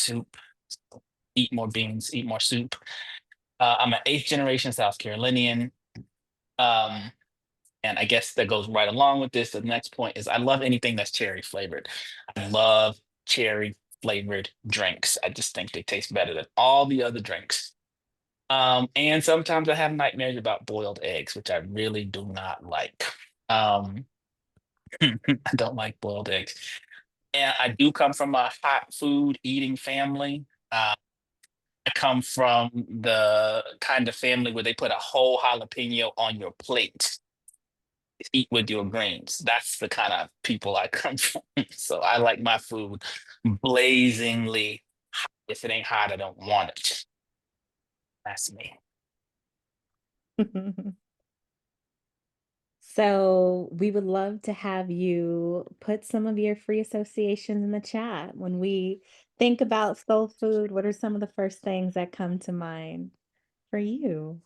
soup. So eat more beans, eat more soup. I'm an eighth generation South Carolinian. Um, and I guess that goes right along with this. The next point is I love anything that's cherry flavored. I love cherry flavored drinks. I just think they taste better than all the other drinks. And sometimes I have nightmares about boiled eggs, which I really do not like. Um, I don't like boiled eggs. And I do come from a hot food eating family. I come from the kind of family where they put a whole jalapeno on your plate to eat with your greens. That's the kind of people I come from. So I like my food blazingly hot. If it ain't hot, I don't want it. That's me. So we would love to have you put some of your free associations in the chat. When we think about soul food, what are some of the first things that come to mind for you?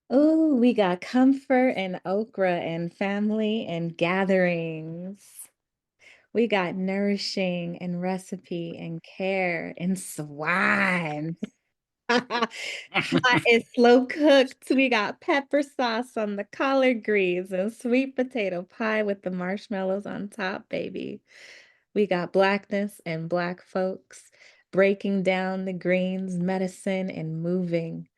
Oh, we got comfort and okra and family and gatherings. We got nourishing and recipe and care and swine. Hot and slow cooked. We got pepper sauce on the collard greens and sweet potato pie with the marshmallows on top, baby. We got blackness and black folks breaking down the greens, medicine, and moving.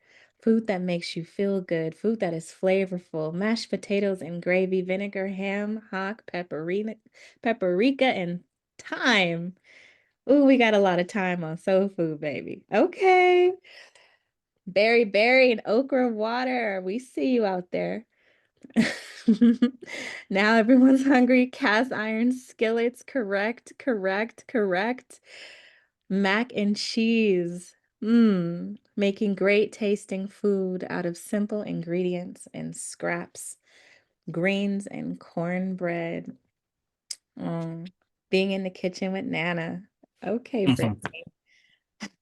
Food that makes you feel good, food that is flavorful, mashed potatoes and gravy, vinegar, ham, hock, paprika, and thyme. Ooh, we got a lot of time on soul food, baby. Okay. Berry and okra water. We see you out there. Now everyone's hungry. Cast iron skillets. Correct. Mac and cheese. Mmm. Making great tasting food out of simple ingredients and scraps. Greens and cornbread. Mm. Being in the kitchen with Nana. Okay, Brittany.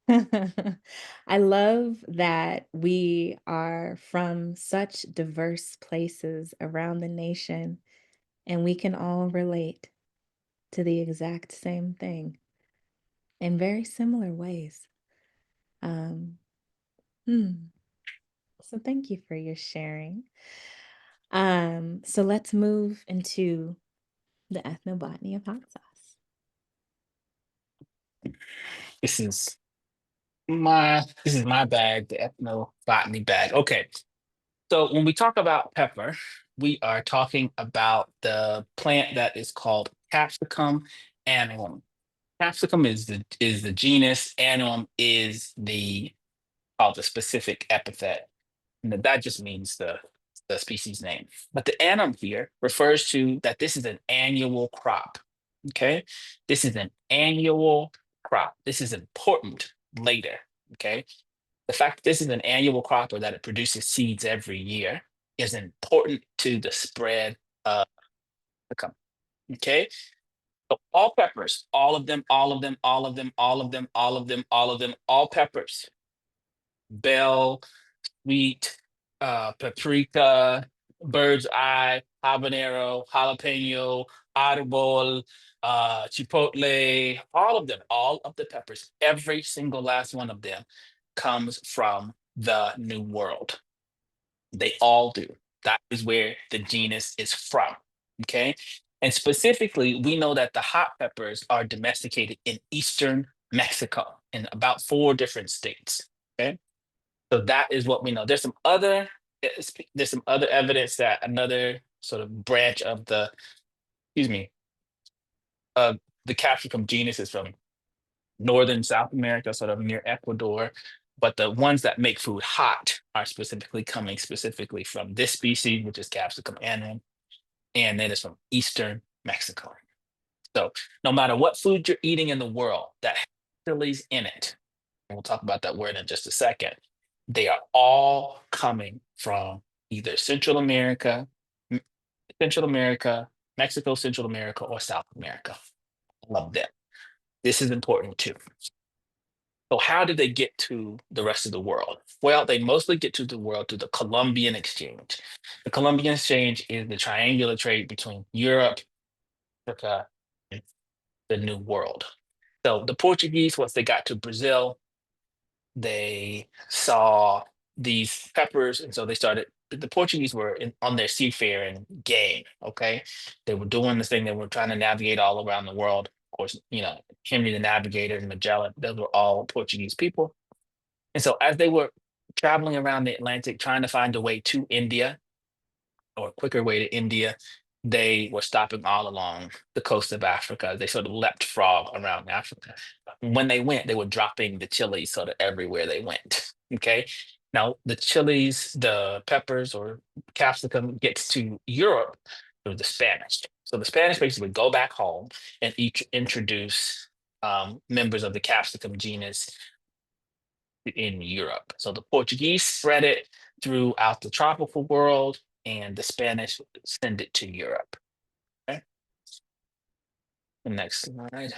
I love that we are from such diverse places around the nation and we can all relate to the exact same thing in very similar ways. Um, hmm. So thank you for your sharing. So let's move into the ethnobotany of hot sauce. This is this is my bag, the ethnobotany bag. Okay. So when we talk about pepper, we are talking about the plant that is called Capsicum annuum. Capsicum is the genus, annuum is the specific epithet. And that just means the species name. But the annuum here refers to that this is an annual crop. Okay. This is an annual crop. This is important later. Okay. The fact that this is an annual crop or that it produces seeds every year is important to the spread of the company. Okay. So all peppers, all of them, all of them, all of them, all of them, all of them, all of them, all peppers, bell, wheat, paprika, bird's eye, habanero, jalapeno, arbol, chipotle, all of the peppers, every single last one of them comes from the New World. They all do. That is where the genus is from. Okay. And specifically, we know that the hot peppers are domesticated in eastern Mexico in about four different states. Okay. So that is what we know. There's some other evidence that another sort of branch of excuse me, of the capsicum genus is from northern South America, sort of near Ecuador. But the ones that make food hot are specifically coming specifically from this species, which is Capsicum annuum, and then it's from eastern Mexico. So no matter what food you're eating in the world that has chilies in it, and we'll talk about that word in just a second, they are all coming from either M- Central America, Mexico, Central America, or South America. All of them. This is important too. So how did they get to the rest of the world? Well, they mostly get to the world through the Columbian Exchange. The Columbian Exchange is the triangular trade between Europe. Africa, and the New World. So the Portuguese, once they got to Brazil, they saw these peppers, and so they started. The Portuguese were on their seafaring game. Okay, they were doing this thing. They were trying to navigate all around the world. Of course, Henry the Navigator and Magellan. Those were all Portuguese people. And so as they were traveling around the Atlantic, trying to find a way to India, or a quicker way to India, they were stopping all along the coast of Africa. They sort of leapt frog around Africa. When they went, they were dropping the chilies sort of everywhere they went. Okay. Now, the chilies, the peppers or capsicum gets to Europe through the Spanish. So the Spanish basically go back home and each introduce members of the capsicum genus in Europe. So the Portuguese spread it throughout the tropical world, and the Spanish send it to Europe. Okay. The next slide.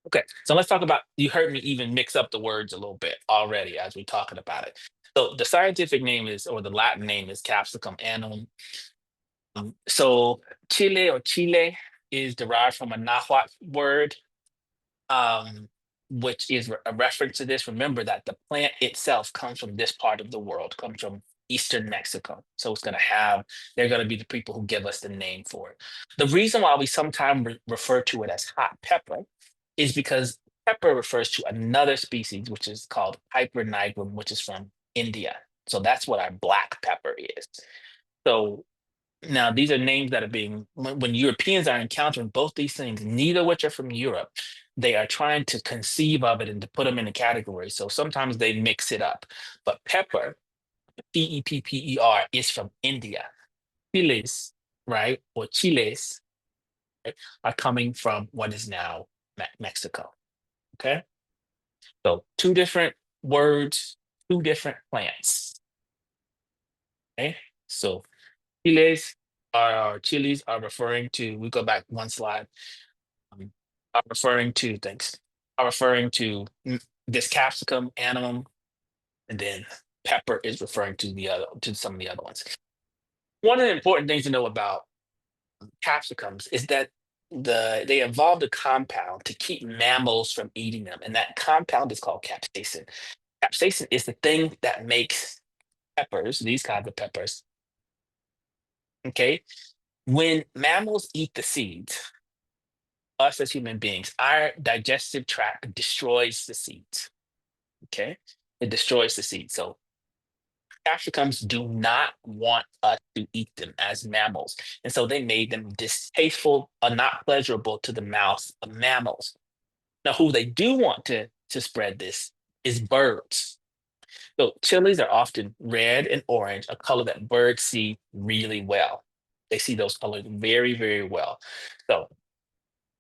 Okay, so let's talk about. You heard me even mix up the words a little bit already as we're talking about it. So the scientific name is, or the Latin name is Capsicum annum. So Chile or Chile is derived from a Nahuatl word, um, which is a reference to this. Remember that the plant itself comes from this part of the world, comes from Eastern Mexico. So it's going to have, they're going to be the people who give us the name for it. The reason why we sometimes refer to it as hot pepper is because pepper refers to another species, which is called Piper nigrum, which is from India. So that's what our black pepper is. So now, these are names that are being, when Europeans are encountering both these things, neither of which are from Europe, they are trying to conceive of it and to put them in a category. So sometimes they mix it up. But pepper, Pepper, is from India. Chiles, right, or chiles, right, are coming from what is now Mexico. Okay. So two different words, two different plants. Okay. So chilies are referring to, we go back one slide, are referring to things, are referring to this capsicum animum, and then pepper is referring to some of the other ones. One of the important things to know about capsicums is that they evolved a compound to keep mammals from eating them, and that compound is called capsaicin. Capsaicin is the thing that makes peppers, these kinds of peppers, okay? When mammals eat the seeds, us as human beings, our digestive tract destroys the seeds. Okay. It destroys the seeds. So capsicums do not want us to eat them as mammals. And so they made them distasteful or not pleasurable to the mouth of mammals. Now, who they do want to spread this is birds. So chilies are often red and orange, a color that birds see really well. They see those colors very, very well. So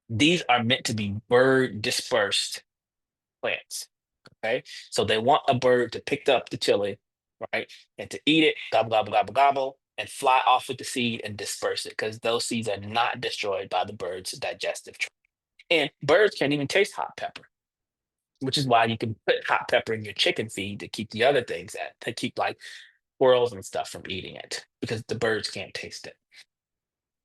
these are meant to be bird dispersed plants. Okay. So they want a bird to pick up the chili, right? And to eat it, gobble, gobble, gobble, gobble, and fly off with the seed and disperse it because those seeds are not destroyed by the bird's digestive tract. And birds can't even taste hot pepper, which is why you can put hot pepper in your chicken feed to keep the other things to keep like squirrels and stuff from eating it because the birds can't taste it.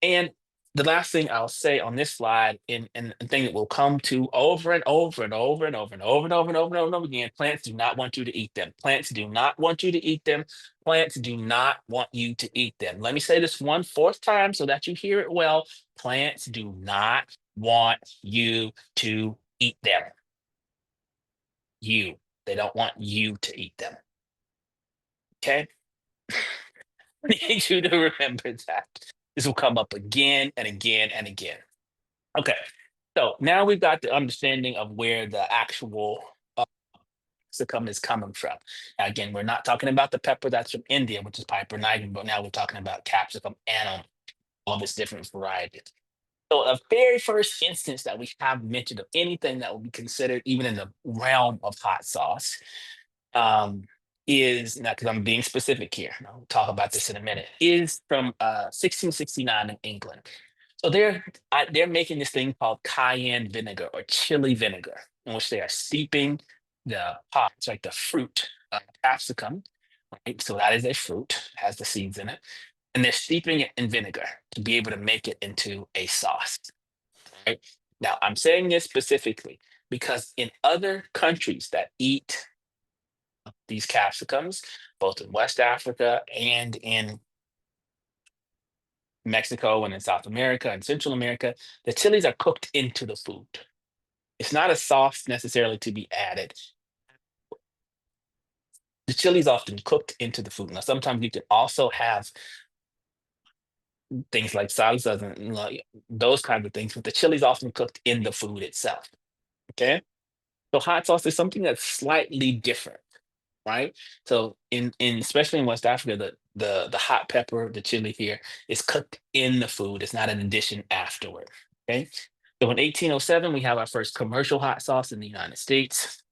And the last thing I'll say on this slide, and a thing that will come to over and over and over and over and over and over and over and over and over again, plants do not want you to eat them. Plants do not want you to eat them. Plants do not want you to eat them. Let me say this one fourth time so that you hear it well. Plants do not want you to eat them. You. They don't want you to eat them. Okay? I need you to remember that. This will come up again and again and again. Okay, so now we've got the understanding of where the actual capsicum is coming from. Now, again, we're not talking about the pepper that's from India, which is Piper nigrum, but now we're talking about capsicum annum, all of its different varieties. So, the very first instance that we have mentioned of anything that would be considered even in the realm of hot sauce um, is now because I'm being specific here. And I'll talk about this in a minute. Is from 1669 in England. So they're making this thing called cayenne vinegar or chili vinegar, in which they are steeping the pods, like the fruit capsicum. Right? So that is a fruit, has the seeds in it. and they're steeping it in vinegar to be able to make it into a sauce. Right? Now, I'm saying this specifically because in other countries that eat these capsicums, both in West Africa and in Mexico and in South America and Central America, the chilies are cooked into the food. It's not a sauce necessarily to be added. The chili is often cooked into the food. Now, sometimes you can also have things like salsas and those kinds of things, but the chili is often cooked in the food itself. Okay, so hot sauce is something that's slightly different, right? So in especially in West Africa, the hot pepper, the chili here is cooked in the food. It's not an addition afterward. Okay, so in 1807 we have our first commercial hot sauce in the United States.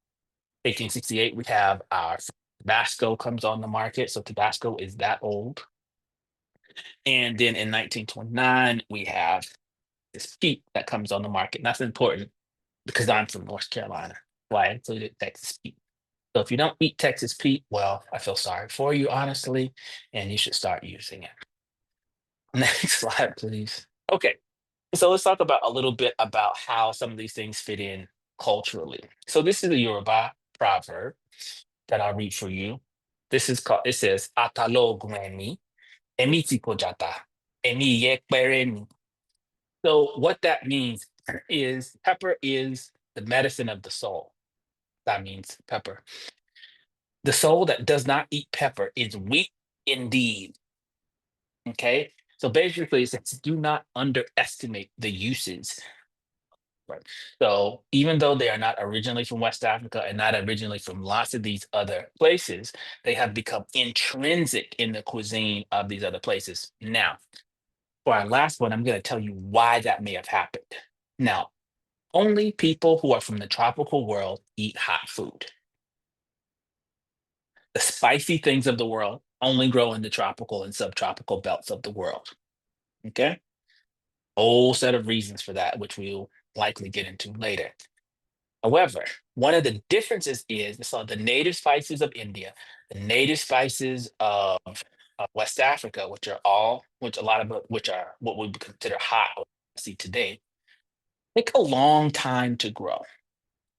1868 we have our Tabasco comes on the market. So Tabasco is that old. And then in 1929, we have this Pete that comes on the market. And that's important because I'm from North Carolina. Why I included Texas Pete. So if you don't eat Texas Pete, well, I feel sorry for you, honestly, and you should start using it. Next slide, please. Okay, so let's talk about a little bit about how some of these things fit in culturally. So this is a Yoruba proverb that I'll read for you. This is called, it says, Atalo Gweni, Emi ti kojata, Emi yekpere ni. So what that means is pepper is the medicine of the soul. That means pepper. The soul that does not eat pepper is weak indeed. Okay. So basically, it says do not underestimate the uses. Right. So even though they are not originally from West Africa and not originally from lots of these other places, they have become intrinsic in the cuisine of these other places. Now, for our last one, I'm going to tell you why that may have happened. Now, only people who are from the tropical world eat hot food. The spicy things of the world only grow in the tropical and subtropical belts of the world. Okay? Whole set of reasons for that, which we'll likely get into later. However, one of the differences is so the native spices of India, the native spices of West Africa, which a lot of which are what we would consider hot or spicy today, take a long time to grow.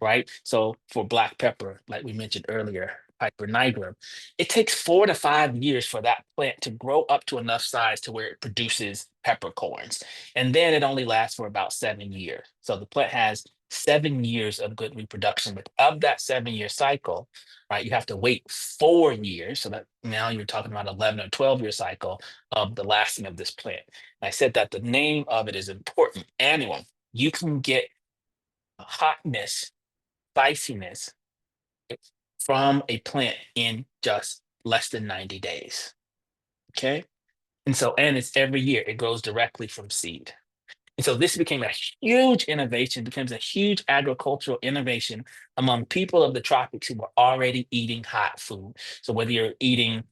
Right? So for black pepper, like we mentioned earlier, Piper nigrum, it takes 4 to 5 years for that plant to grow up to enough size to where it produces peppercorns. And then it only lasts for about 7 years. So the plant has 7 years of good reproduction. But of that 7 year cycle, right, you have to wait 4 years. So that now you're talking about 11 or 12 year cycle of the lasting of this plant. And I said that the name of it is important. Annual. You can get hotness spiciness from a plant in just less than 90 days. Okay. And it's every year, it grows directly from seed. And so this became a huge innovation, becomes a huge agricultural innovation among people of the tropics who were already eating hot food. So whether you're eating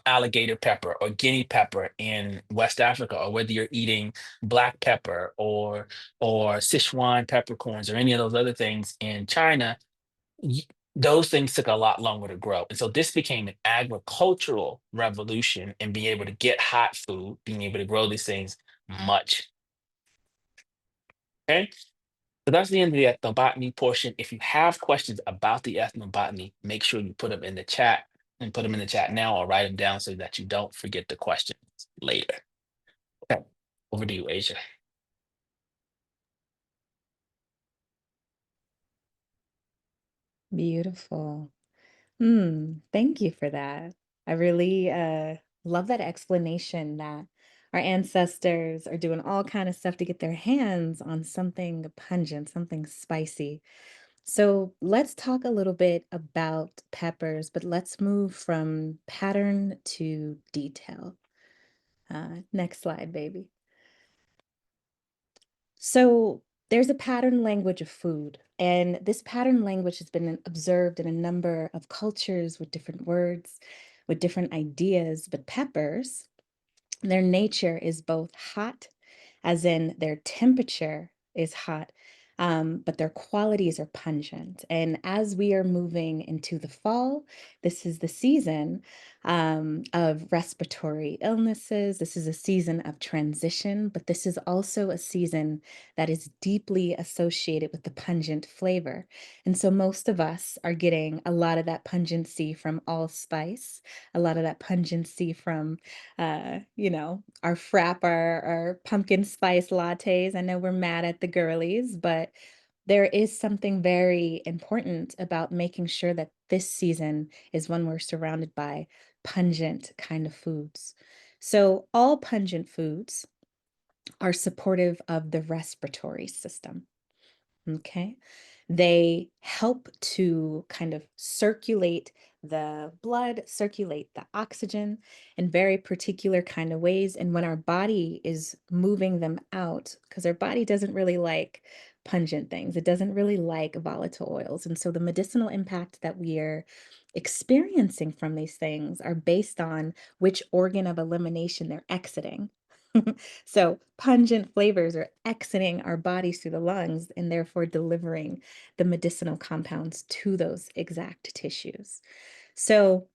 alligator pepper or guinea pepper in West Africa, or whether you're eating black pepper or Sichuan peppercorns or any of those other things in China, y- those things took a lot longer to grow. And so this became an agricultural revolution in being able to get hot food, being able to grow these things much. Okay. So that's the end of the ethnobotany portion. If you have questions about the ethnobotany, make sure you put them in the chat and put them in the chat now or write them down so that you don't forget the questions later. Okay. Over to you, Asia. Beautiful. Thank you for that. I really love that explanation that our ancestors are doing all kind of stuff to get their hands on something pungent, something spicy. So let's talk a little bit about peppers, but let's move from pattern to detail. Next slide, baby. So there's a pattern language of food, and this pattern language has been observed in a number of cultures with different words, with different ideas. But peppers, their nature is both hot, as in their temperature is hot, but their qualities are pungent. And as we are moving into the fall, this is the season of respiratory illnesses. This is a season of transition, but this is also a season that is deeply associated with the pungent flavor. And so most of us are getting a lot of that pungency from allspice, a lot of that pungency from, our frap, our pumpkin spice lattes. I know we're mad at the girlies, but there is something very important about making sure that this season is when we're surrounded by pungent kind of foods. So, all pungent foods are supportive of the respiratory system. Okay. They help to kind of circulate the blood, circulate the oxygen in very particular kind of ways. And when our body is moving them out, because our body doesn't really like pungent things, it doesn't really like volatile oils. And so the medicinal impact that we are experiencing from these things are based on which organ of elimination they're exiting. So, pungent flavors are exiting our bodies through the lungs and therefore delivering the medicinal compounds to those exact tissues. So,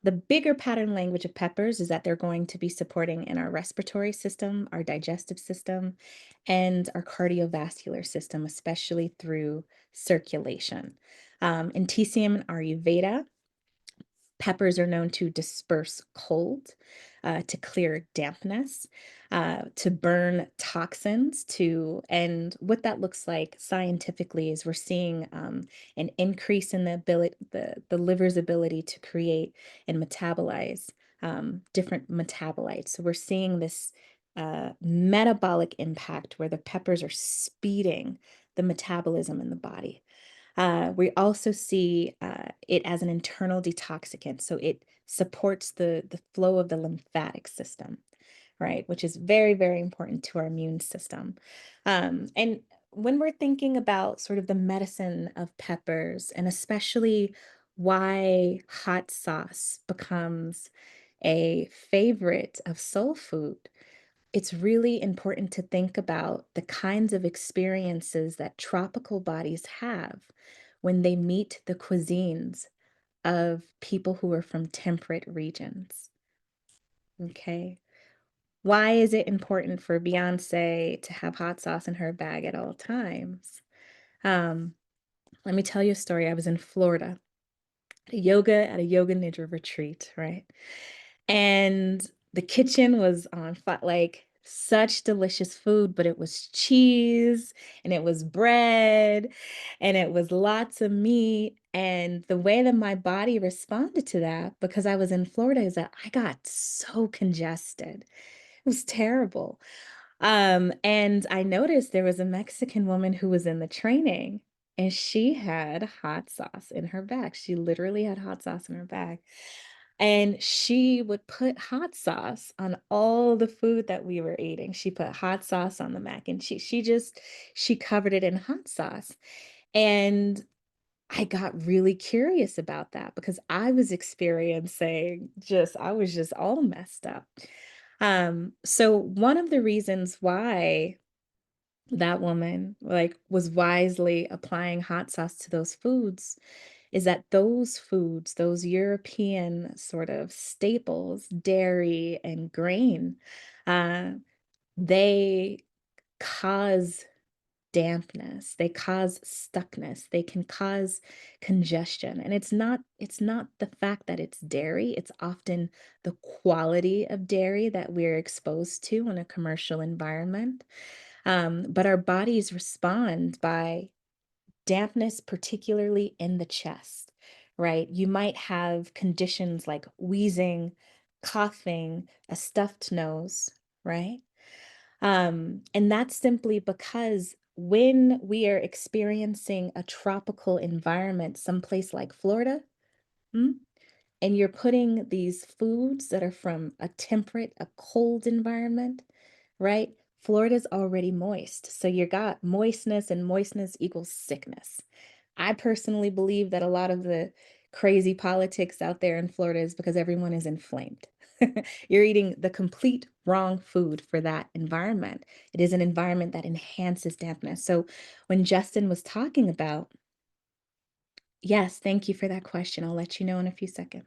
the bigger pattern language of peppers is that they're going to be supporting in our respiratory system, our digestive system, and our cardiovascular system, especially through circulation. In TCM and Ayurveda, peppers are known to disperse cold, to clear dampness, to burn toxins, and what that looks like scientifically is we're seeing an increase in the liver's ability to create and metabolize different metabolites. So we're seeing this metabolic impact where the peppers are speeding the metabolism in the body. We also see it as an internal detoxicant, so it supports the flow of the lymphatic system, right? Which is very, very important to our immune system. And when we're thinking about sort of the medicine of peppers, and especially why hot sauce becomes a favorite of soul food, it's really important to think about the kinds of experiences that tropical bodies have when they meet the cuisines of people who are from temperate regions. Okay. Why is it important for Beyonce to have hot sauce in her bag at all times? Um, Let me tell you a story. I was in Florida at a yoga nidra retreat, right? And the kitchen was on fire, like such delicious food, but it was cheese and it was bread and it was lots of meat. And the way that my body responded to that, because I was in Florida, is that I got so congested. It was terrible. And I noticed there was a Mexican woman who was in the training and she had hot sauce in her bag. She literally had hot sauce in her bag. And she would put hot sauce on all the food that we were eating. She put hot sauce on the mac and cheese. She covered it in hot sauce. And I got really curious about that because I was experiencing I was just all messed up. So one of the reasons why that woman like was wisely applying hot sauce to those foods is that those foods, those European sort of staples, dairy and grain, uh, they cause dampness, they cause stuckness, they can cause congestion. And it's not the fact that it's dairy, it's often the quality of dairy that we're exposed to in a commercial environment. But our bodies respond by dampness, particularly in the chest, right? You might have conditions like wheezing, coughing, a stuffed nose, right? And that's simply because when we are experiencing a tropical environment, someplace like Florida, mm, and you're putting these foods that are from a cold environment, right? Florida's already moist. So you got moistness, and moistness equals sickness. I personally believe that a lot of the crazy politics out there in Florida is because everyone is inflamed. You're eating the complete wrong food for that environment. It is an environment that enhances dampness. So when Justin was talking about, yes, thank you for that question. I'll let you know in a few seconds.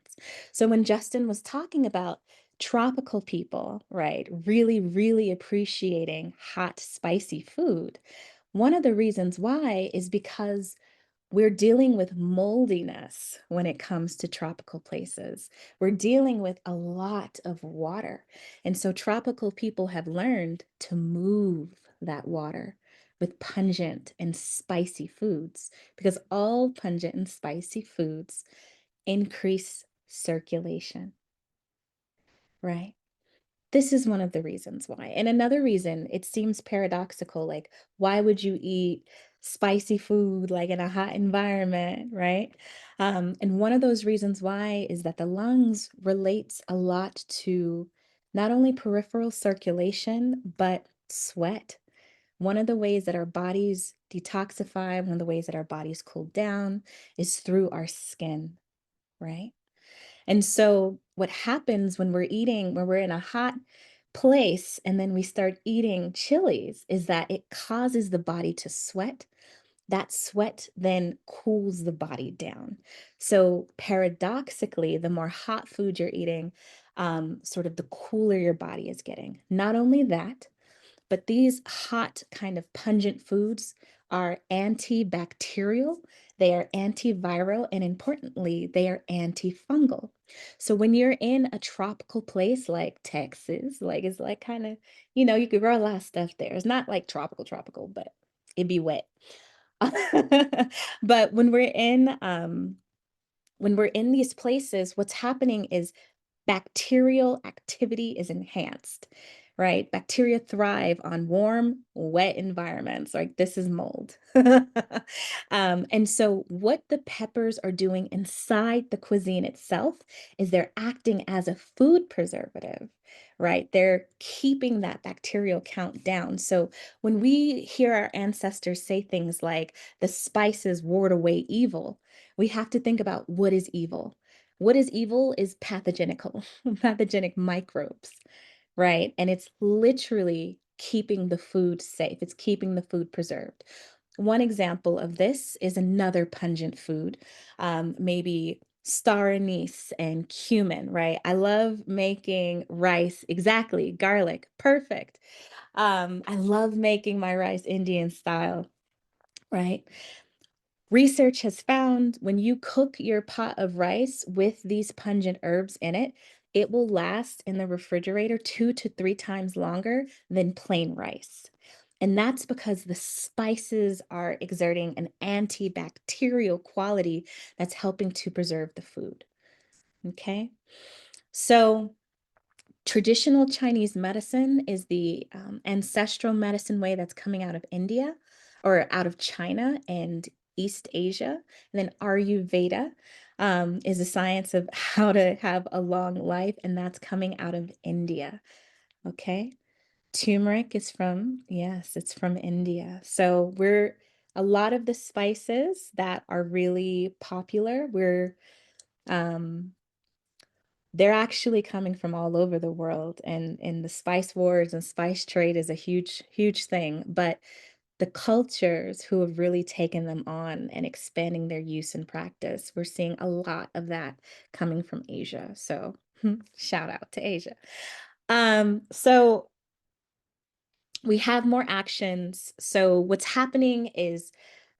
So when Justin was talking about tropical people, right, really, really appreciating hot, spicy food, one of the reasons why is because we're dealing with moldiness when it comes to tropical places. We're dealing with a lot of water. And so tropical people have learned to move that water with pungent and spicy foods because all pungent and spicy foods increase circulation, right? This is one of the reasons why. And another reason, it seems paradoxical, like, why would you eat spicy food like in a hot environment, right? And one of those reasons why is that the lungs relates a lot to not only peripheral circulation, but sweat. One of the ways that our bodies detoxify, one of the ways that our bodies cool down is through our skin, right? And so what happens when we're in a hot place and then we start eating chilies is that it causes the body to sweat. That sweat then cools the body down. So paradoxically, the more hot food you're eating, sort of the cooler your body is getting. Not only that, but these hot, kind of pungent foods are antibacterial, they are antiviral, and importantly, they are antifungal. So when you're in a tropical place like Texas, like it's like kind of, you could grow a lot of stuff there. It's not like tropical, tropical, but it'd be wet. But when we're in these places, what's happening is bacterial activity is enhanced, right? Bacteria thrive on warm, wet environments. Like this is mold. And so, what the peppers are doing inside the cuisine itself is they're acting as a food preservative, right? They're keeping that bacterial count down. So, when we hear our ancestors say things like the spices ward away evil, we have to think about what is evil. What is evil is pathogenical, pathogenic microbes, right? And it's literally keeping the food safe. It's keeping the food preserved. One example of this is another pungent food, maybe star anise and cumin, right? I love making rice, exactly, garlic, perfect. I love making my rice Indian style, right? Research has found when you cook your pot of rice with these pungent herbs in it, it will last in the refrigerator 2 to 3 times longer than plain rice. And that's because the spices are exerting an antibacterial quality that's helping to preserve the food. Okay. So, traditional Chinese medicine is the ancestral medicine way that's coming out of India or out of China and East Asia. And then Ayurveda is the science of how to have a long life, and that's coming out of India. Okay. Turmeric is from, yes, it's from India. So a lot of the spices that are really popular, um, they're actually coming from all over the world, and the spice wars and spice trade is a huge, huge thing. But the cultures who have really taken them on and expanding their use and practice, we're seeing a lot of that coming from Asia. So shout out to Asia. So we have more actions. So what's happening is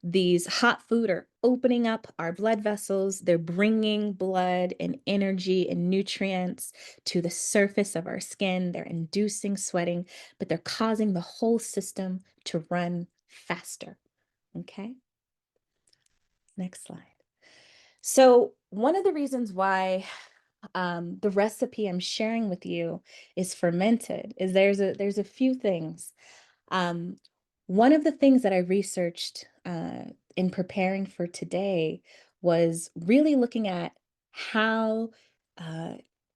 these hot food are opening up our blood vessels. They're bringing blood and energy and nutrients to the surface of our skin. They're inducing sweating, but they're causing the whole system to run faster. Okay, next slide. So, one of the reasons why the recipe I'm sharing with you is fermented is there's a few things. Um, One of the things that I researched in preparing for today was really looking at how uh,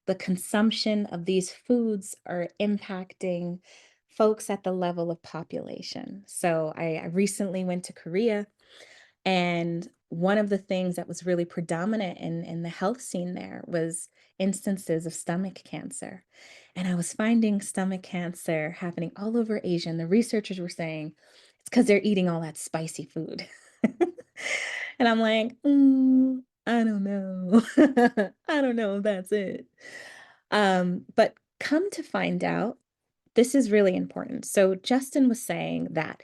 the consumption of these foods are impacting folks at the level of population. So I recently went to Korea, and one of the things that was really predominant in the health scene there was instances of stomach cancer. And I was finding stomach cancer happening all over Asia. And the researchers were saying it's because they're eating all that spicy food. And I'm like, I don't know. I don't know if that's it. But come to find out, this is really important. So Justin was saying that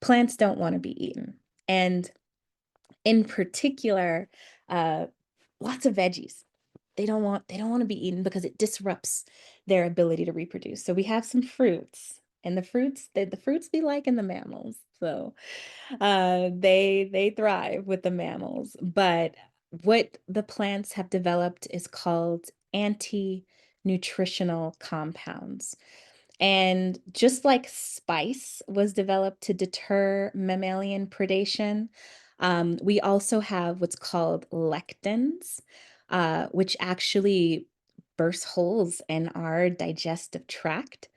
plants don't want to be eaten. And in particular, uh, lots of veggies. They don't want to be eaten because it disrupts their ability to reproduce. So we have some fruits, and the fruits be like in the mammals. So they thrive with the mammals. But what the plants have developed is called anti-nutritional compounds. And just like spice was developed to deter mammalian predation, we also have what's called lectins, which actually burst holes in our digestive tract.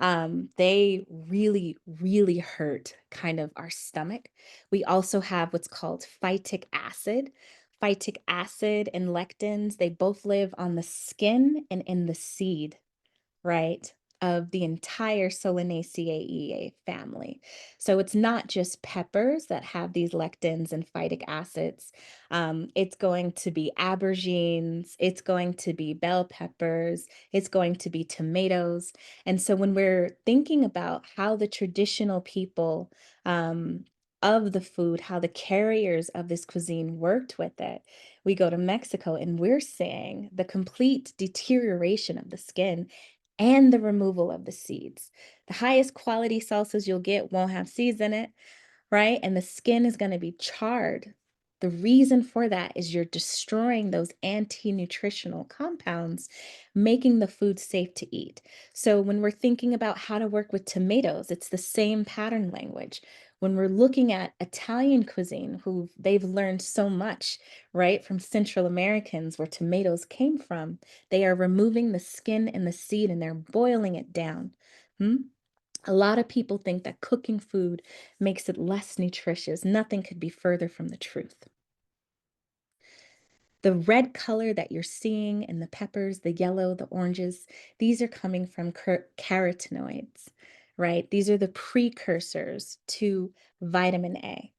They really, really hurt kind of our stomach. We also have what's called phytic acid. Phytic acid and lectins, they both live on the skin and in the seed, right, of the entire Solanaceae family. So it's not just peppers that have these lectins and phytic acids. It's going to be aubergines, it's going to be bell peppers, it's going to be tomatoes. And so when we're thinking about how the traditional people of the food, how the carriers of this cuisine worked with it, we go to Mexico and we're seeing the complete deterioration of the skin and the removal of the seeds. The highest quality salsas you'll get won't have seeds in it, right? And the skin is going to be charred. The reason for that is you're destroying those anti-nutritional compounds, making the food safe to eat. So when we're thinking about how to work with tomatoes, it's the same pattern language. When we're looking at Italian cuisine, who they've learned so much, right, from Central Americans where tomatoes came from, they are removing the skin and the seed and they're boiling it down. Hmm? A lot of people think that cooking food makes it less nutritious. Nothing could be further from the truth. The red color that you're seeing in the peppers, the yellow, the oranges, these are coming from carotenoids, right? These are the precursors to vitamin A.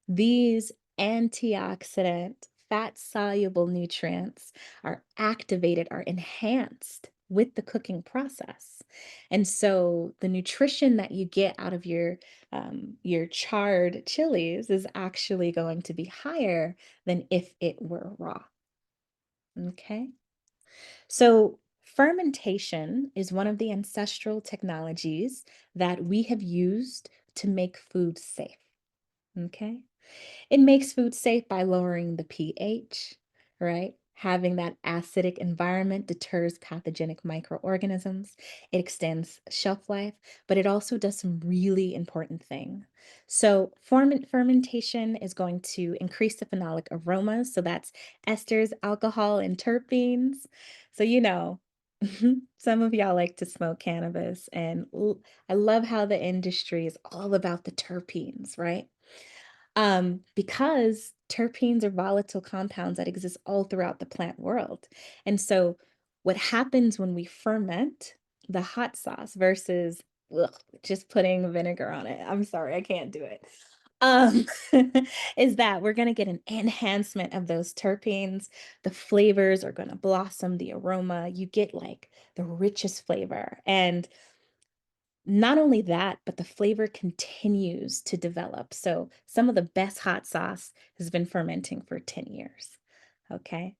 These antioxidant, fat soluble nutrients are activated, are enhanced with the cooking process. And so the nutrition that you get out of your charred chilies is actually going to be higher than if it were raw. Okay. So fermentation is one of the ancestral technologies that we have used to make food safe. Okay. It makes food safe by lowering the pH, right? Having that acidic environment deters pathogenic microorganisms. It extends shelf life, but it also does some really important thing. So, fermentation is going to increase the phenolic aromas. So, that's esters, alcohol, and terpenes. So, some of y'all like to smoke cannabis, and I love how the industry is all about the terpenes, right? Because terpenes are volatile compounds that exist all throughout the plant world. And so, what happens when we ferment the hot sauce versus ugh, just putting vinegar on it? I'm sorry, I can't do it. Um, is that we're going to get an enhancement of those terpenes. The flavors are going to blossom, the aroma. You get like the richest flavor. And not only that, but the flavor continues to develop. So some of the best hot sauce has been fermenting for 10 years. Okay.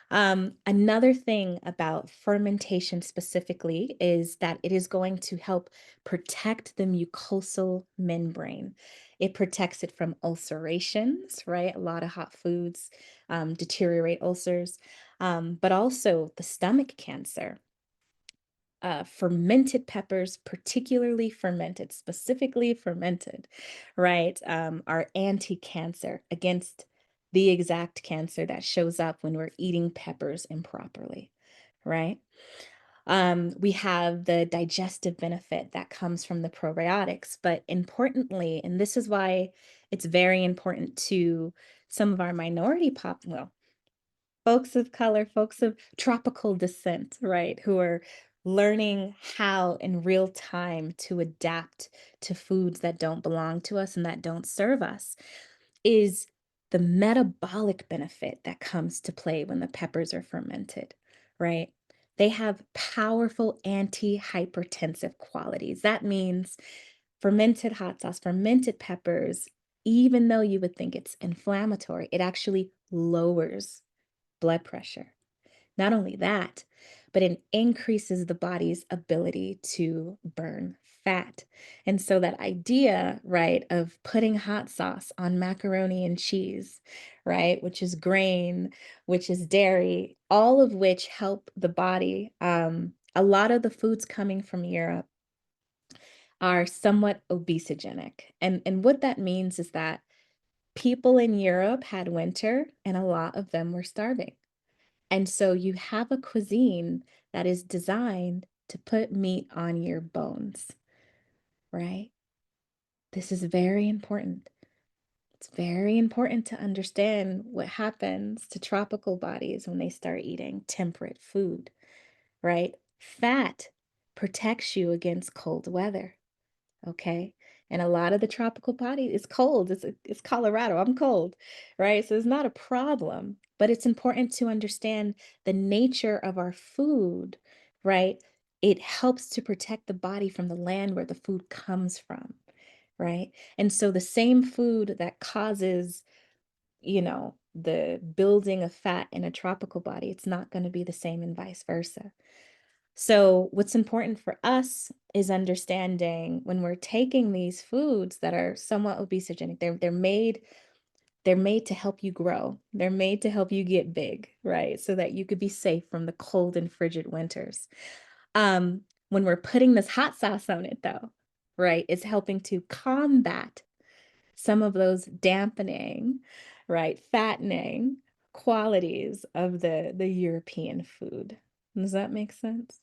Another thing about fermentation specifically is that it is going to help protect the mucosal membrane. It protects it from ulcerations, right? A lot of hot foods deteriorate ulcers, but also the stomach cancer. Fermented peppers, particularly fermented, specifically fermented, right, are anti-cancer against the exact cancer that shows up when we're eating peppers improperly, right? We have the digestive benefit that comes from the probiotics, but importantly, and this is why it's very important to some of our minority pop, well, folks of color, folks of tropical descent, right, who are learning how in real time to adapt to foods that don't belong to us and that don't serve us, is the metabolic benefit that comes to play when the peppers are fermented, right? They have powerful anti-hypertensive qualities. That means fermented hot sauce, fermented peppers, even though you would think it's inflammatory, it actually lowers blood pressure. Not only that, but it increases the body's ability to burn fat. And so that idea, right, of putting hot sauce on macaroni and cheese, right, which is grain, which is dairy, all of which help the body. A lot of the foods coming from Europe are somewhat obesogenic. And what that means is that people in Europe had winter and a lot of them were starving. And so you have a cuisine that is designed to put meat on your bones, right? This is very important. It's very important to understand what happens to tropical bodies when they start eating temperate food, right? Fat protects you against cold weather. Okay. And a lot of the tropical body is cold. It's Colorado. I'm cold, right? So it's not a problem, but it's important to understand the nature of our food, right? It helps to protect the body from the land where the food comes from, right? And so the same food that causes, the building of fat in a tropical body, it's not going to be the same and vice versa. So, what's important for us is understanding when we're taking these foods that are somewhat obesogenic, they're made to help you grow. They're made to help you get big, right? So that you could be safe from the cold and frigid winters. When we're putting this hot sauce on it though, right, it's helping to combat some of those dampening, right, fattening qualities of the European food. Does that make sense?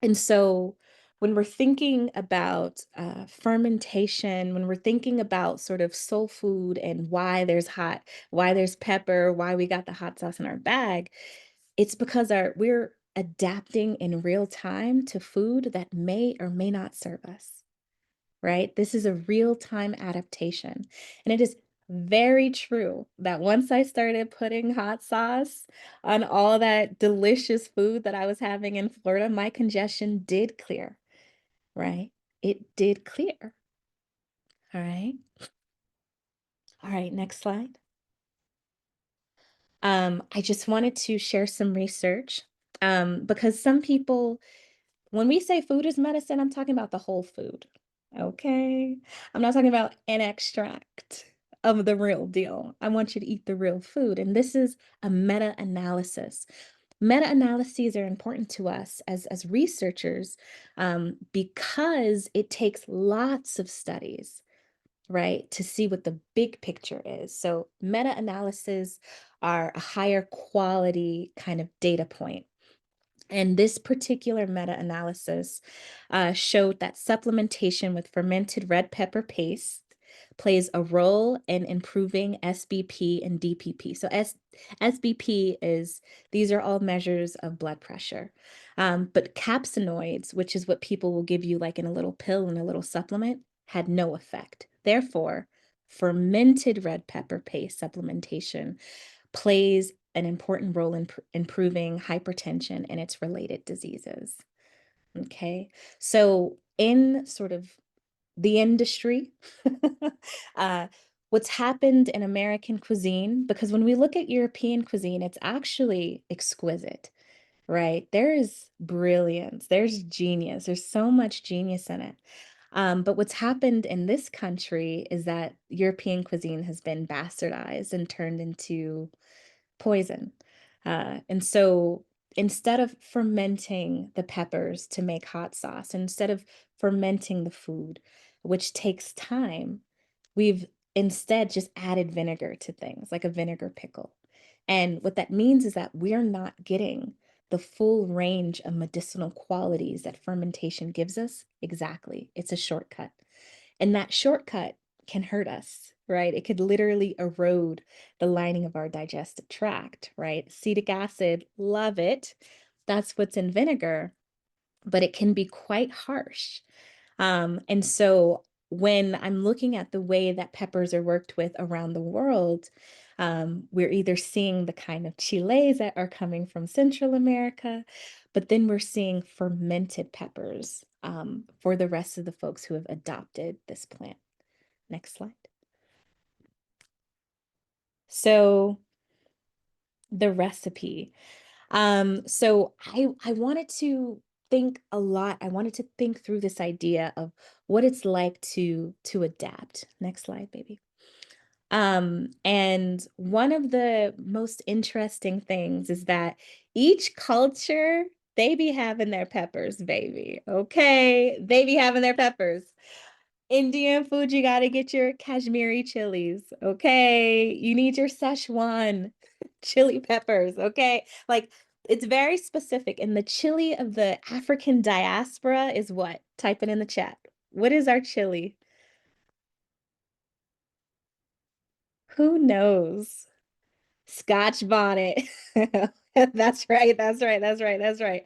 And so when we're thinking about fermentation, when we're thinking about sort of soul food and why there's pepper, why we got the hot sauce in our bag, it's because we're adapting in real time to food that may or may not serve us, right? This is a real time adaptation. And it is very true that once I started putting hot sauce on all that delicious food that I was having in Florida, my congestion did clear, right? It did clear. All right. All right. Next slide. I just wanted to share some research because some people, when we say food is medicine, I'm talking about the whole food. Okay. I'm not talking about an extract of the real deal. I want you to eat the real food. And this is a meta analysis. Meta analyses are important to us as researchers because it takes lots of studies, right, to see what the big picture is. So, meta analyses are a higher quality kind of data point. And this particular meta analysis showed that supplementation with fermented red pepper paste plays a role in improving SBP and DPP. So, SBP is these are all measures of blood pressure. But capsinoids, which is what people will give you like in a little pill and a little supplement, had no effect. Therefore, fermented red pepper paste supplementation plays an important role in improving hypertension and its related diseases. Okay. So, in sort of the industry, uh, what's happened in American cuisine, because when we look at European cuisine, it's actually exquisite, right? There is brilliance, there's genius, there's so much genius in it. But what's happened in this country is that European cuisine has been bastardized and turned into poison. And so instead of fermenting the peppers to make hot sauce, instead of fermenting the food, which takes time, we've instead just added vinegar to things like a vinegar pickle. And what that means is that we're not getting the full range of medicinal qualities that fermentation gives us. Exactly. It's a shortcut. And that shortcut can hurt us, right? It could literally erode the lining of our digestive tract, right? Acetic acid, love it. That's what's in vinegar, but it can be quite harsh. And so when I'm looking at the way that peppers are worked with around the world, we're either seeing the kind of chiles that are coming from Central America, but then we're seeing fermented peppers for the rest of the folks who have adopted this plant. Next slide. So the recipe. So I wanted to think a lot. I wanted to think through this idea of what it's like to adapt. Next slide, baby. And one of the most interesting things is that each culture, they be having their peppers, baby. Okay, they be having their peppers. Indian food, you gotta get your Kashmiri chilies, okay? You need your Szechuan chili peppers, okay? Like, it's very specific, and the chili of the African diaspora is what? Type it in the chat. What is our chili? Who knows? Scotch bonnet. That's right, that's right, that's right, that's right.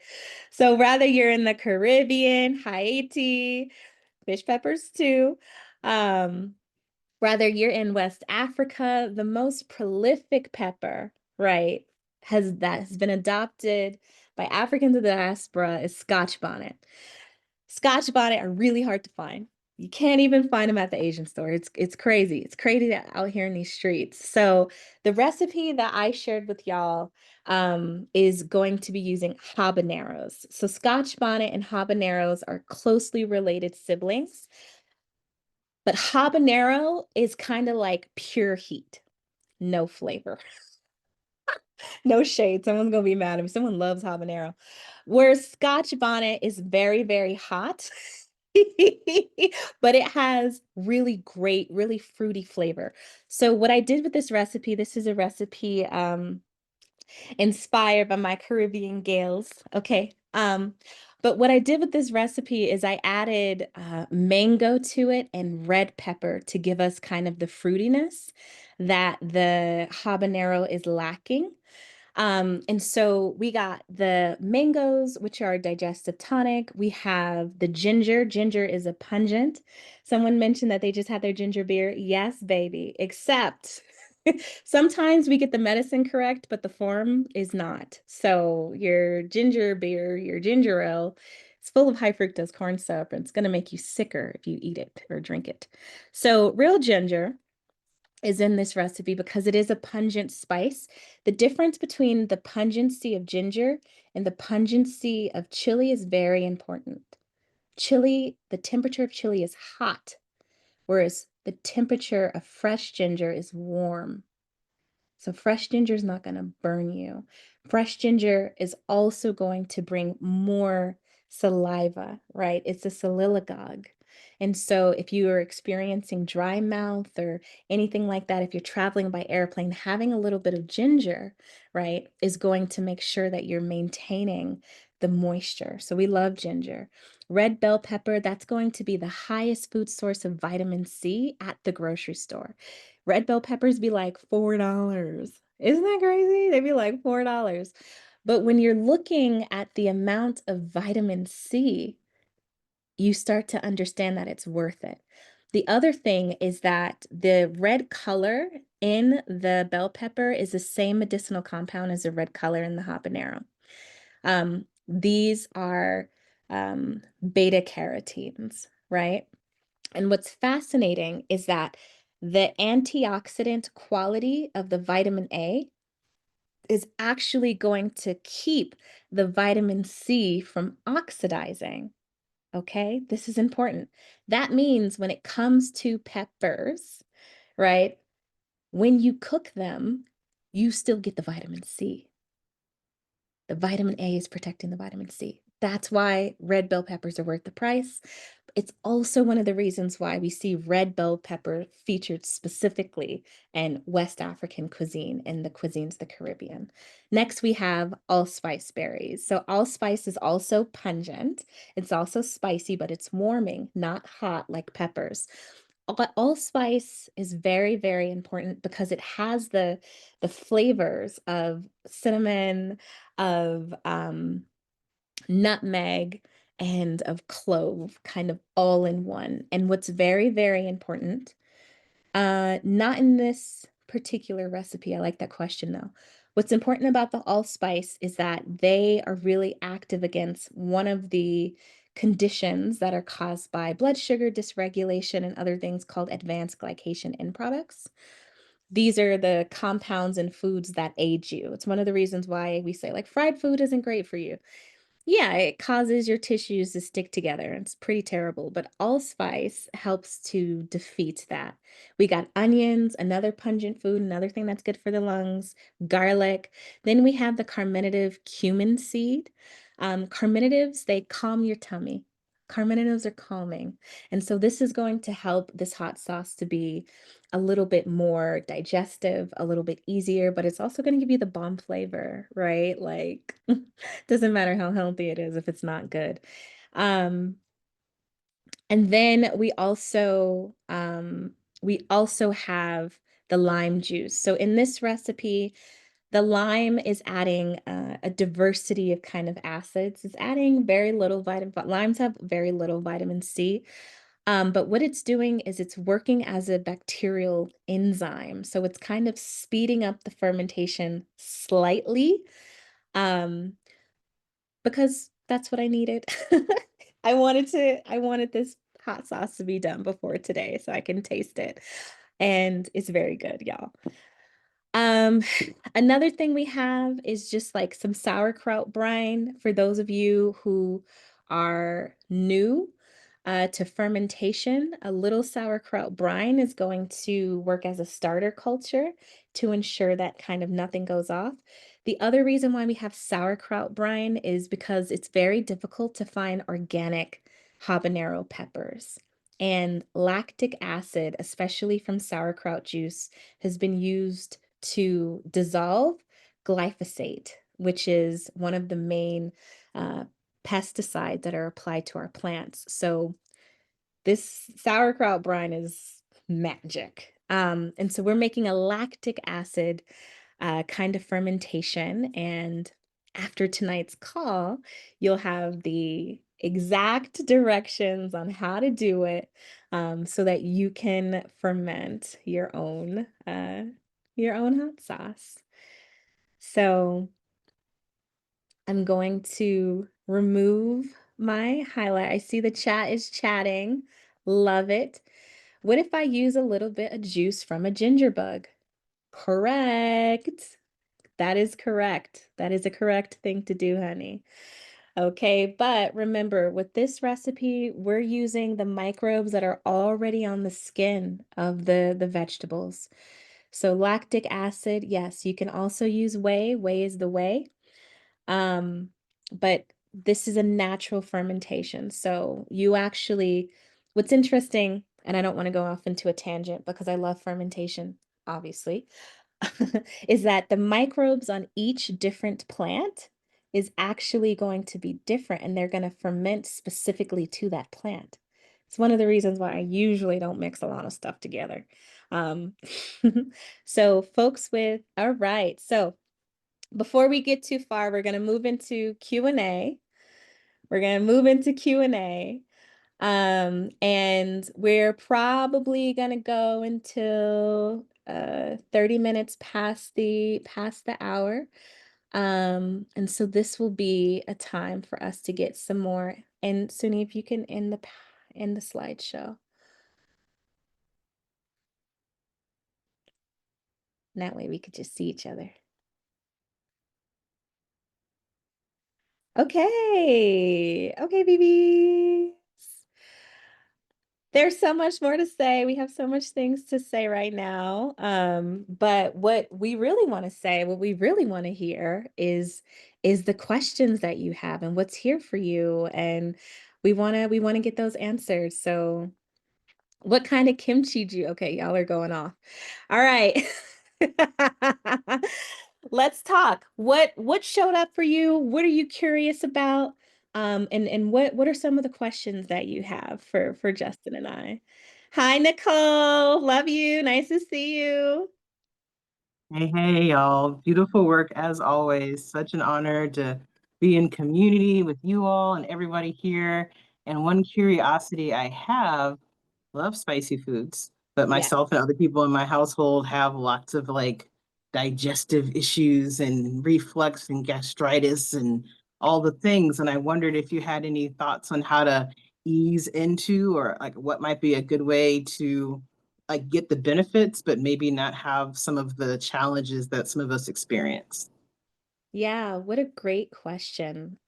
So rather you're in the Caribbean, Haiti, fish peppers too, um, whether you're in West Africa, the most prolific pepper, right, has been adopted by Africans in the diaspora is Scotch bonnet. Scotch bonnet are really hard to find. You can't even find them at the Asian store. It's crazy. It's crazy out here in these streets. So the recipe that I shared with y'all is going to be using habaneros. So Scotch bonnet and habaneros are closely related siblings. But habanero is kind of like pure heat, no flavor, no shade. Someone's gonna be mad at me. Someone loves habanero. Whereas Scotch bonnet is very, very hot, but it has really great, really fruity flavor. So what I did with this recipe, this is a recipe inspired by my Caribbean gales. Okay. But what I did with this recipe is I added mango to it and red pepper to give us kind of the fruitiness that the habanero is lacking. And so we got the mangoes, which are digestive tonic. We have the ginger. Ginger is a pungent. Someone mentioned that they just had their ginger beer. Yes, baby, except sometimes we get the medicine correct, but the form is not. So your ginger beer, your ginger ale, it's full of high fructose corn syrup, and it's going to make you sicker if you eat it or drink it. So real ginger is in this recipe because it is a pungent spice. The difference between the pungency of ginger and the pungency of chili is very important. Chili, the temperature of chili is hot, whereas the temperature of fresh ginger is warm. So fresh ginger is not going to burn you. Fresh ginger is also going to bring more saliva, right? It's a soliloquy. And so if you are experiencing dry mouth or anything like that, if you're traveling by airplane, having a little bit of ginger, right, is going to make sure that you're maintaining the moisture. So we love ginger. Red bell pepper, that's going to be the highest food source of vitamin C at the grocery store. Red bell peppers be like $4. Isn't that crazy? They'd be like $4. But when you're looking at the amount of vitamin C, you start to understand that it's worth it. The other thing is that the red color in the bell pepper is the same medicinal compound as the red color in the habanero. These are beta carotenes, right? And what's fascinating is that the antioxidant quality of the vitamin A is actually going to keep the vitamin C from oxidizing. Okay, this is important. That means when it comes to peppers, right, when you cook them, you still get the vitamin C. The vitamin A is protecting the vitamin C. That's why red bell peppers are worth the price. It's also one of the reasons why we see red bell pepper featured specifically in West African cuisine and the cuisines of the Caribbean. Next, we have allspice berries. So allspice is also pungent. It's also spicy, but it's warming, not hot like peppers. Allspice is very, very important because it has the flavors of cinnamon, of nutmeg, and of clove kind of all in one. And what's very, very important, not in this particular recipe. I like that question though. What's important about the allspice is that they are really active against one of the conditions that are caused by blood sugar dysregulation and other things called advanced glycation end products. These are the compounds in foods that age you. It's one of the reasons why we say like fried food isn't great for you. Yeah, it causes your tissues to stick together. It's pretty terrible, but allspice helps to defeat that. We got onions, another pungent food, another thing that's good for the lungs, garlic. Then we have the carminative cumin seed. Carminatives, they calm your tummy. Carminatives are calming. And so this is going to help this hot sauce to be a little bit more digestive, a little bit easier, but it's also going to give you the bomb flavor, right? Like doesn't matter how healthy it is if it's not good. Um, and then we also have the lime juice. So in this recipe, the lime is adding a diversity of kind of acids. It's adding very little vitamin. Limes have very little vitamin C. But what it's doing is it's working as a bacterial enzyme. So it's kind of speeding up the fermentation slightly. Um, because that's what I needed. I wanted this hot sauce to be done before today so I can taste it. And it's very good, y'all. Um, Another thing we have is just like some sauerkraut brine for those of you who are new to fermentation. A little sauerkraut brine is going to work as a starter culture to ensure that kind of nothing goes off. The other reason why we have sauerkraut brine is because it's very difficult to find organic habanero peppers. And lactic acid, especially from sauerkraut juice, has been used to dissolve glyphosate, which is one of the main uh, pesticides that are applied to our plants. So this sauerkraut brine is magic. And so we're making a lactic acid kind of fermentation. And after tonight's call, you'll have the exact directions on how to do it so that you can ferment your own hot sauce. So I'm going to remove my highlight. I see the chat is chatting. Love it. What if I use a little bit of juice from a ginger bug? Correct. That is correct. That is a correct thing to do, honey. Okay, but remember, with this recipe, we're using the microbes that are already on the skin of the vegetables. So lactic acid, yes, you can also use whey. Whey is the way. Um, but this is a natural fermentation. So you actually, what's interesting, and I don't want to go off into a tangent because I love fermentation, obviously, is that the microbes on each different plant is actually going to be different and they're going to ferment specifically to that plant. It's one of the reasons why I usually don't mix a lot of stuff together. Um, so folks all right. So before we get too far, we're going to move into Q&A. We're going to move into Q&A. And we're probably going to go until 30 minutes past the hour. And so this will be a time for us to get some more. And Suni, if you can end the slideshow. That way we could just see each other. Okay. Okay, BB. There's so much more to say. We have so much things to say right now. But what we really want to say, what we really want to hear is the questions that you have and what's here for you. And we want to get those answered. So what kind of kimchi do you, okay, y'all are going off. All right. Let's talk. What showed up for you? What are you curious about? And what are some of the questions that you have for Justin and I? Hi, Nicole. Love you. Nice to see you. Hey, hey, y'all. Beautiful work as always. Such an honor to be in community with you all and everybody here. And one curiosity I have, love spicy foods, but Yeah. myself and other people in my household have lots of like digestive issues and reflux and gastritis and all the things. And I wondered if you had any thoughts on how to ease into or like what might be a good way to like get the benefits, but maybe not have some of the challenges that some of us experience. Yeah, what a great question.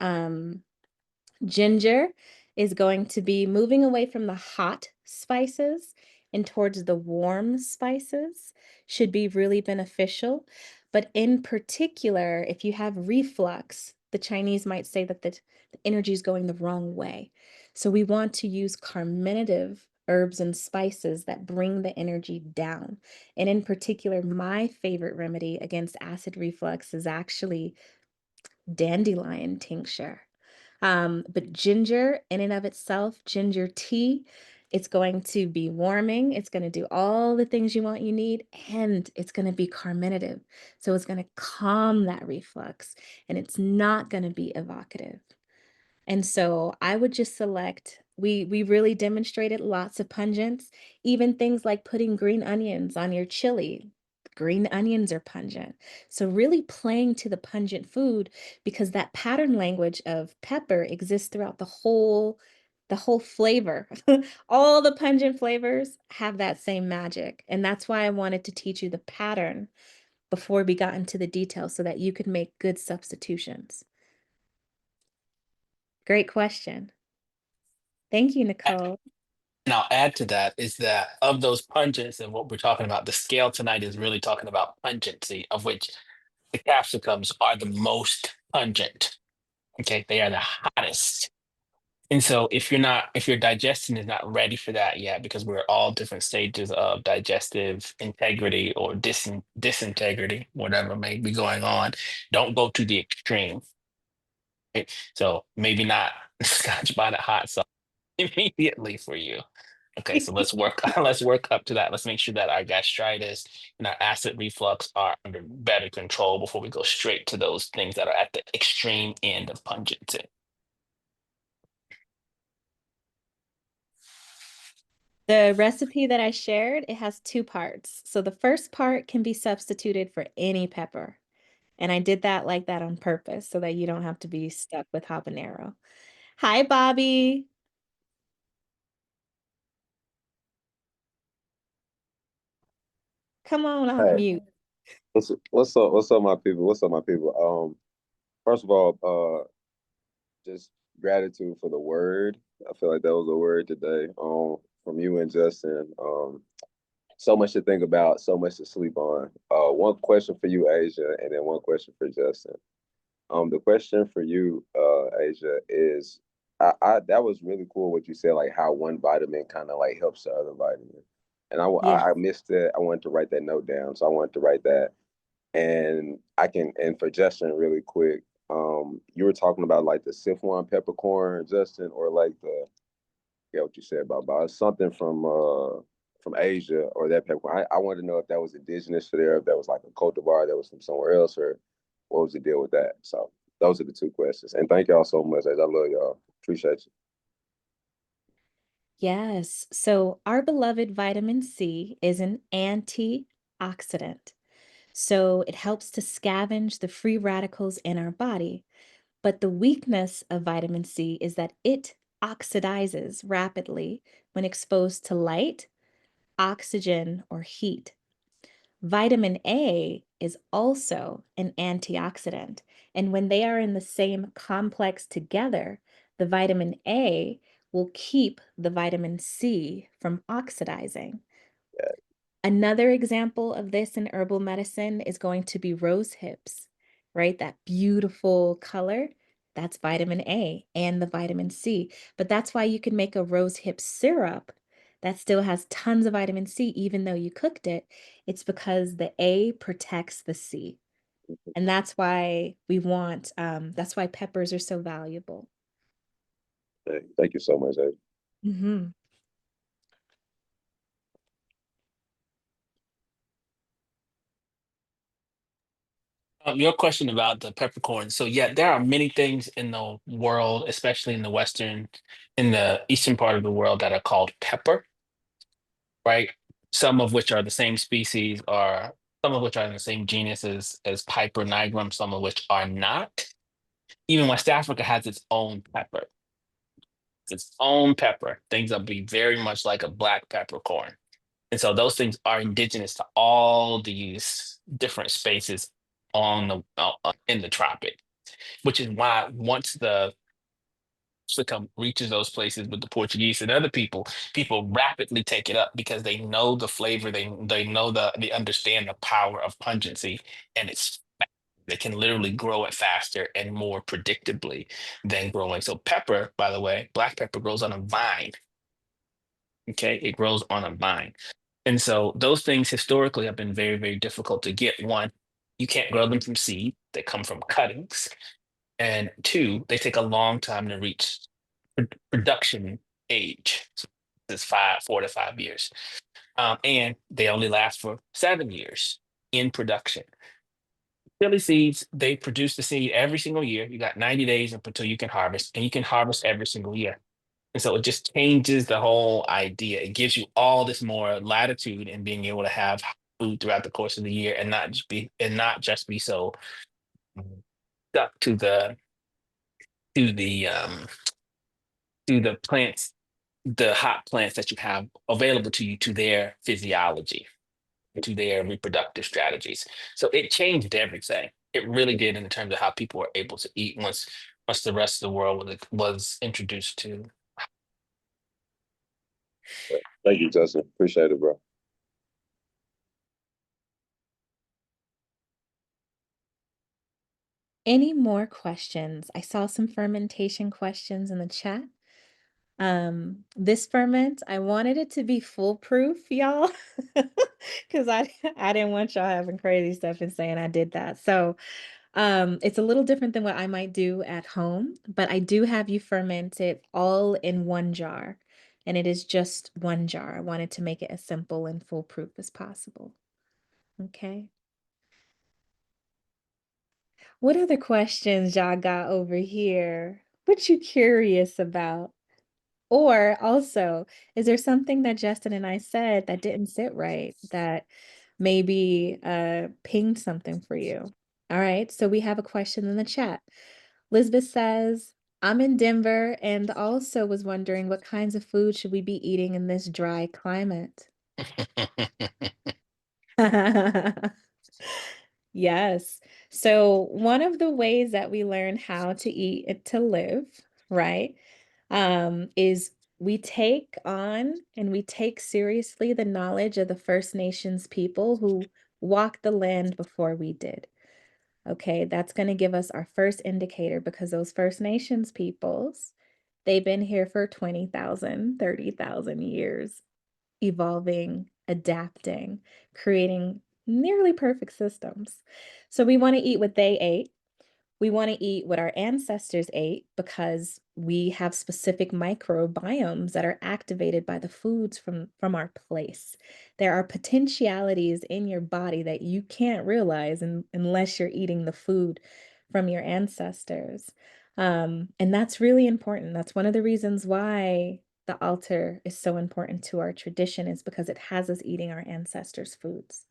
Ginger is going to be moving away from the hot spices and towards the warm spices, should be really beneficial. But in particular, if you have reflux, the Chinese might say that the energy is going the wrong way. So we want to use carminative herbs and spices that bring the energy down. And in particular, my favorite remedy against acid reflux is actually dandelion tincture. But ginger in and of itself, ginger tea, it's going to be warming. It's going to do all the things you need, and it's going to be carminative. So it's going to calm that reflux, and it's not going to be evocative. And so I would just select we really demonstrated lots of pungents, even things like putting green onions on your chili. Green onions are pungent. So really playing to the pungent food because that pattern language of pepper exists throughout the whole flavor. All the pungent flavors have that same magic. And that's why I wanted to teach you the pattern before we got into the details so that you could make good substitutions. Great question. Thank you, Nicole. And I'll add to that is that of those pungents and what we're talking about, the scale tonight is really talking about pungency, of which the capsicums are the most pungent. Okay, they are the hottest. And so if your digestion is not ready for that yet, because we're all different stages of digestive integrity or disintegrity, whatever may be going on, don't go to the extreme. Right? So maybe not Scotch bonnet hot sauce immediately for you. Okay, so let's work let's work up to that. Let's make sure that our gastritis and our acid reflux are under better control before we go straight to those things that are at the extreme end of pungency. The recipe that I shared, it has two parts. So the first part can be substituted for any pepper. And I did that like that on purpose so that you don't have to be stuck with habanero. Hi, Bobby. Come on off Hey, mute. what's up? What's up, my people? What's up, my people? First of all, just gratitude for the word. I feel like that was a word today. From you and Justin. So much to think about, so much to sleep on. One question for you, Asia, and then one question for Justin. The question for you, Asia, is I that was really cool what you said, like how one vitamin kind of like helps the other vitamin. And Yeah. I missed it. I wanted to write that note down, so I wanted to write that. And for Justin really quick, you were talking about like the Sichuan peppercorn, Justin, or like the yeah, what you said about it's something from Asia or that peppercorn. I wanted to know if that was indigenous to there, if that was like a cultivar that was from somewhere else, or what was the deal with that? So those are the two questions. And thank y'all so much. As I love y'all. Appreciate you. Yes. So our beloved vitamin C is an antioxidant. So it helps to scavenge the free radicals in our body. But the weakness of vitamin C is that it oxidizes rapidly when exposed to light, oxygen, or heat. Vitamin A is also an antioxidant, and when they are in the same complex together, the vitamin A will keep the vitamin C from oxidizing. Another example of this in herbal medicine is going to be rose hips, right? That beautiful color, that's vitamin A and the vitamin C. But that's why you can make a rose hip syrup that still has tons of vitamin C, even though you cooked it. It's because the A protects the C. And that's why that's why peppers are so valuable. Thank you so much, Ed. Mm-hmm. Your question about the peppercorn. So yeah, there are many things in the world, especially in the eastern part of the world, that are called pepper, right? Some of which are the same species, or some of which are in the same genus as Piper nigrum, some of which are not. Even West Africa has its own pepper. Its own pepper. Things that be very much like a black peppercorn. And so those things are indigenous to all these different spaces in the tropic, which is why once the Mexico reaches those places with the Portuguese and other people, people rapidly take it up because they know the flavor, they know they understand the power of pungency, and they can literally grow it faster and more predictably than growing. So pepper, by the way, black pepper grows on a vine. Okay, it grows on a vine. And so those things historically have been very, very difficult to get. One, you can't grow them from seed, they come from cuttings. And two, they take a long time to reach production age. So it's 4 to 5 years. And they only last for 7 years in production. Chili seeds, they produce the seed every single year. You got 90 days up until you can harvest, and you can harvest every single year. And so it just changes the whole idea. It gives you all this more latitude in being able to have food throughout the course of the year and not just be so stuck to the um to the plants, the hot plants that you have available to you, to their physiology, to their reproductive strategies. So it changed everything. It really did, in terms of how people were able to eat once the rest of the world was introduced to. Thank you, Justin. Appreciate it, bro. Any more questions? I saw some fermentation questions in the chat. This ferment, I wanted it to be foolproof, y'all, because I didn't want y'all having crazy stuff and saying I did that. So it's a little different than what I might do at home, but I do have you ferment it all in one jar, and it is just one jar. I wanted to make it as simple and foolproof as possible. Okay. What other questions y'all got over here? What you curious about? Or also, is there something that Justin and I said that didn't sit right, that maybe pinged something for you? All right, so we have a question in the chat. Lisbeth says, I'm in Denver and also was wondering what kinds of food should we be eating in this dry climate? Yes. So one of the ways that we learn how to eat it to live, right, is we take on and we take seriously the knowledge of the First Nations people who walked the land before we did. Okay, that's going to give us our first indicator, because those First Nations peoples, they've been here for 20,000, 30,000 years, evolving, adapting, creating nearly perfect systems. So we want to eat what they ate. We want to eat what our ancestors ate, because we have specific microbiomes that are activated by the foods from our place. There are potentialities in your body that you can't realize unless you're eating the food from your ancestors. And that's really important. That's one of the reasons why the altar is so important to our tradition, is because it has us eating our ancestors' foods.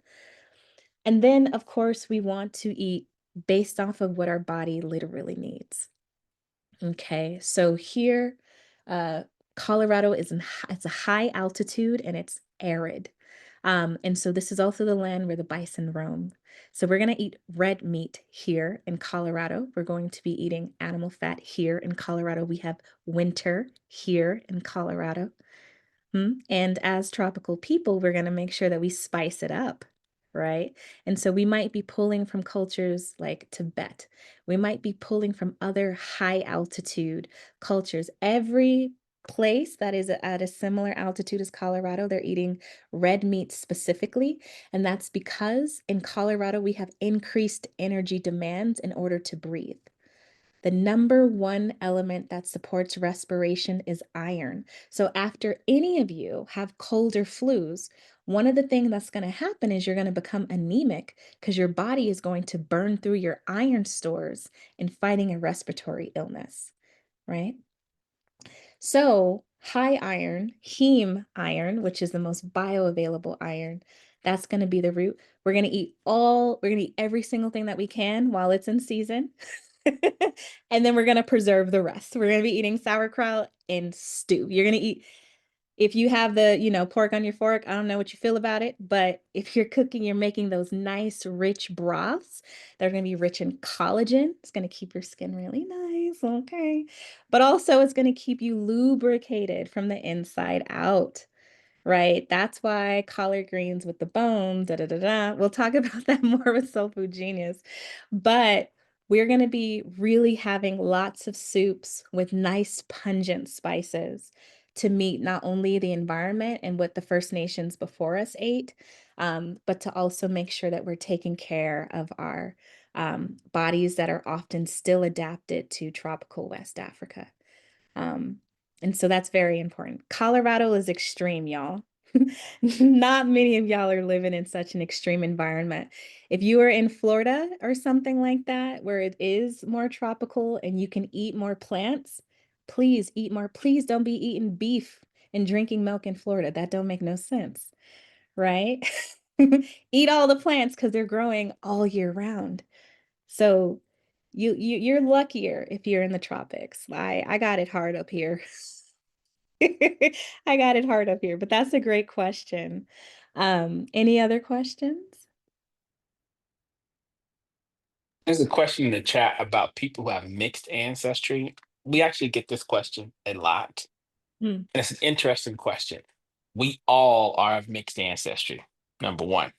And then, of course, we want to eat based off of what our body literally needs. Okay, so here, Colorado it's a high altitude and it's arid. And so this is also the land where the bison roam. So we're going to eat red meat here in Colorado. We're going to be eating animal fat here in Colorado. We have winter here in Colorado. And as tropical people, we're going to make sure that we spice it up, right? And so we might be pulling from cultures like Tibet. We might be pulling from other high altitude cultures. Every place that is at a similar altitude as Colorado, they're eating red meat specifically. And that's because in Colorado, we have increased energy demands in order to breathe. The number one element that supports respiration is iron. So after any of you have cold or flus, one of the things that's going to happen is you're going to become anemic because your body is going to burn through your iron stores in fighting a respiratory illness, right? So high iron, heme iron, which is the most bioavailable iron, that's going to be the root. We're going to eat every single thing that we can while it's in season. And then we're going to preserve the rest. We're going to be eating sauerkraut and stew. You're going to eat, if you have the, pork on your fork, I don't know what you feel about it, but if you're cooking, you're making those nice, rich broths. They're going to be rich in collagen. It's going to keep your skin really nice. Okay. But also, it's going to keep you lubricated from the inside out, right? That's why collard greens with the bone, da da da da. We'll talk about that more with Soul Food Genius. But we're going to be really having lots of soups with nice pungent spices to meet not only the environment and what the First Nations before us ate, but to also make sure that we're taking care of our bodies that are often still adapted to tropical West Africa. And so that's very important. Colorado is extreme, y'all. Not many of y'all are living in such an extreme environment. If you are in Florida or something like that, where it is more tropical and you can eat more plants, please eat more. Please don't be eating beef and drinking milk in Florida. That don't make no sense, right? Eat all the plants because they're growing all year round. So you're luckier if you're in the tropics. I got it hard up here. I got it hard up here, but that's a great question. Any other questions? There's a question in the chat about people who have mixed ancestry. We actually get this question a lot. Hmm. And it's an interesting question. We all are of mixed ancestry, number one.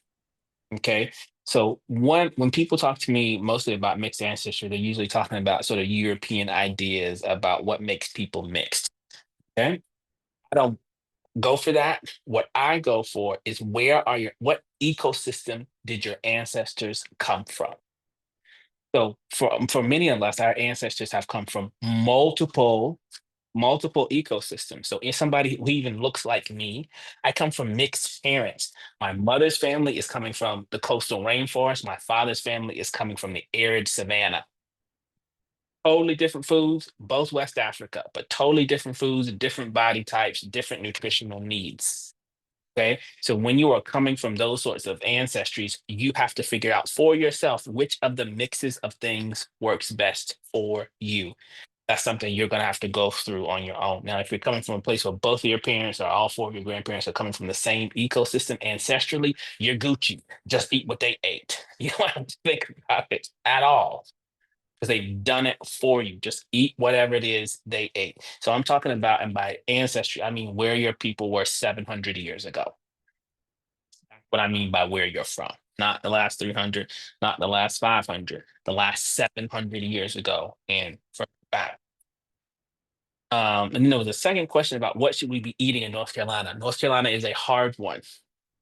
Okay. So when people talk to me mostly about mixed ancestry, they're usually talking about sort of European ideas about what makes people mixed. Okay. I don't go for that. What I go for is what ecosystem did your ancestors come from? So for many of us, our ancestors have come from multiple ecosystems. So if somebody who even looks like me, I come from mixed parents. My mother's family is coming from the coastal rainforest. My father's family is coming from the arid savanna. Totally different foods, both West Africa, but totally different foods, different body types, different nutritional needs. Okay. So when you are coming from those sorts of ancestries, you have to figure out for yourself which of the mixes of things works best for you. That's something you're going to have to go through on your own. Now, if you're coming from a place where both of your parents or all four of your grandparents are coming from the same ecosystem ancestrally, you're Gucci. Just eat what they ate. You don't have to think about it at all because they've done it for you. Just eat whatever it is they ate. So I'm talking about, and by ancestry, I mean where your people were 700 years ago. That's what I mean by where you're from. Not the last 300, not the last 500, the last 700 years ago and further back. And then there was a second question about what should we be eating in North Carolina. North Carolina is a hard one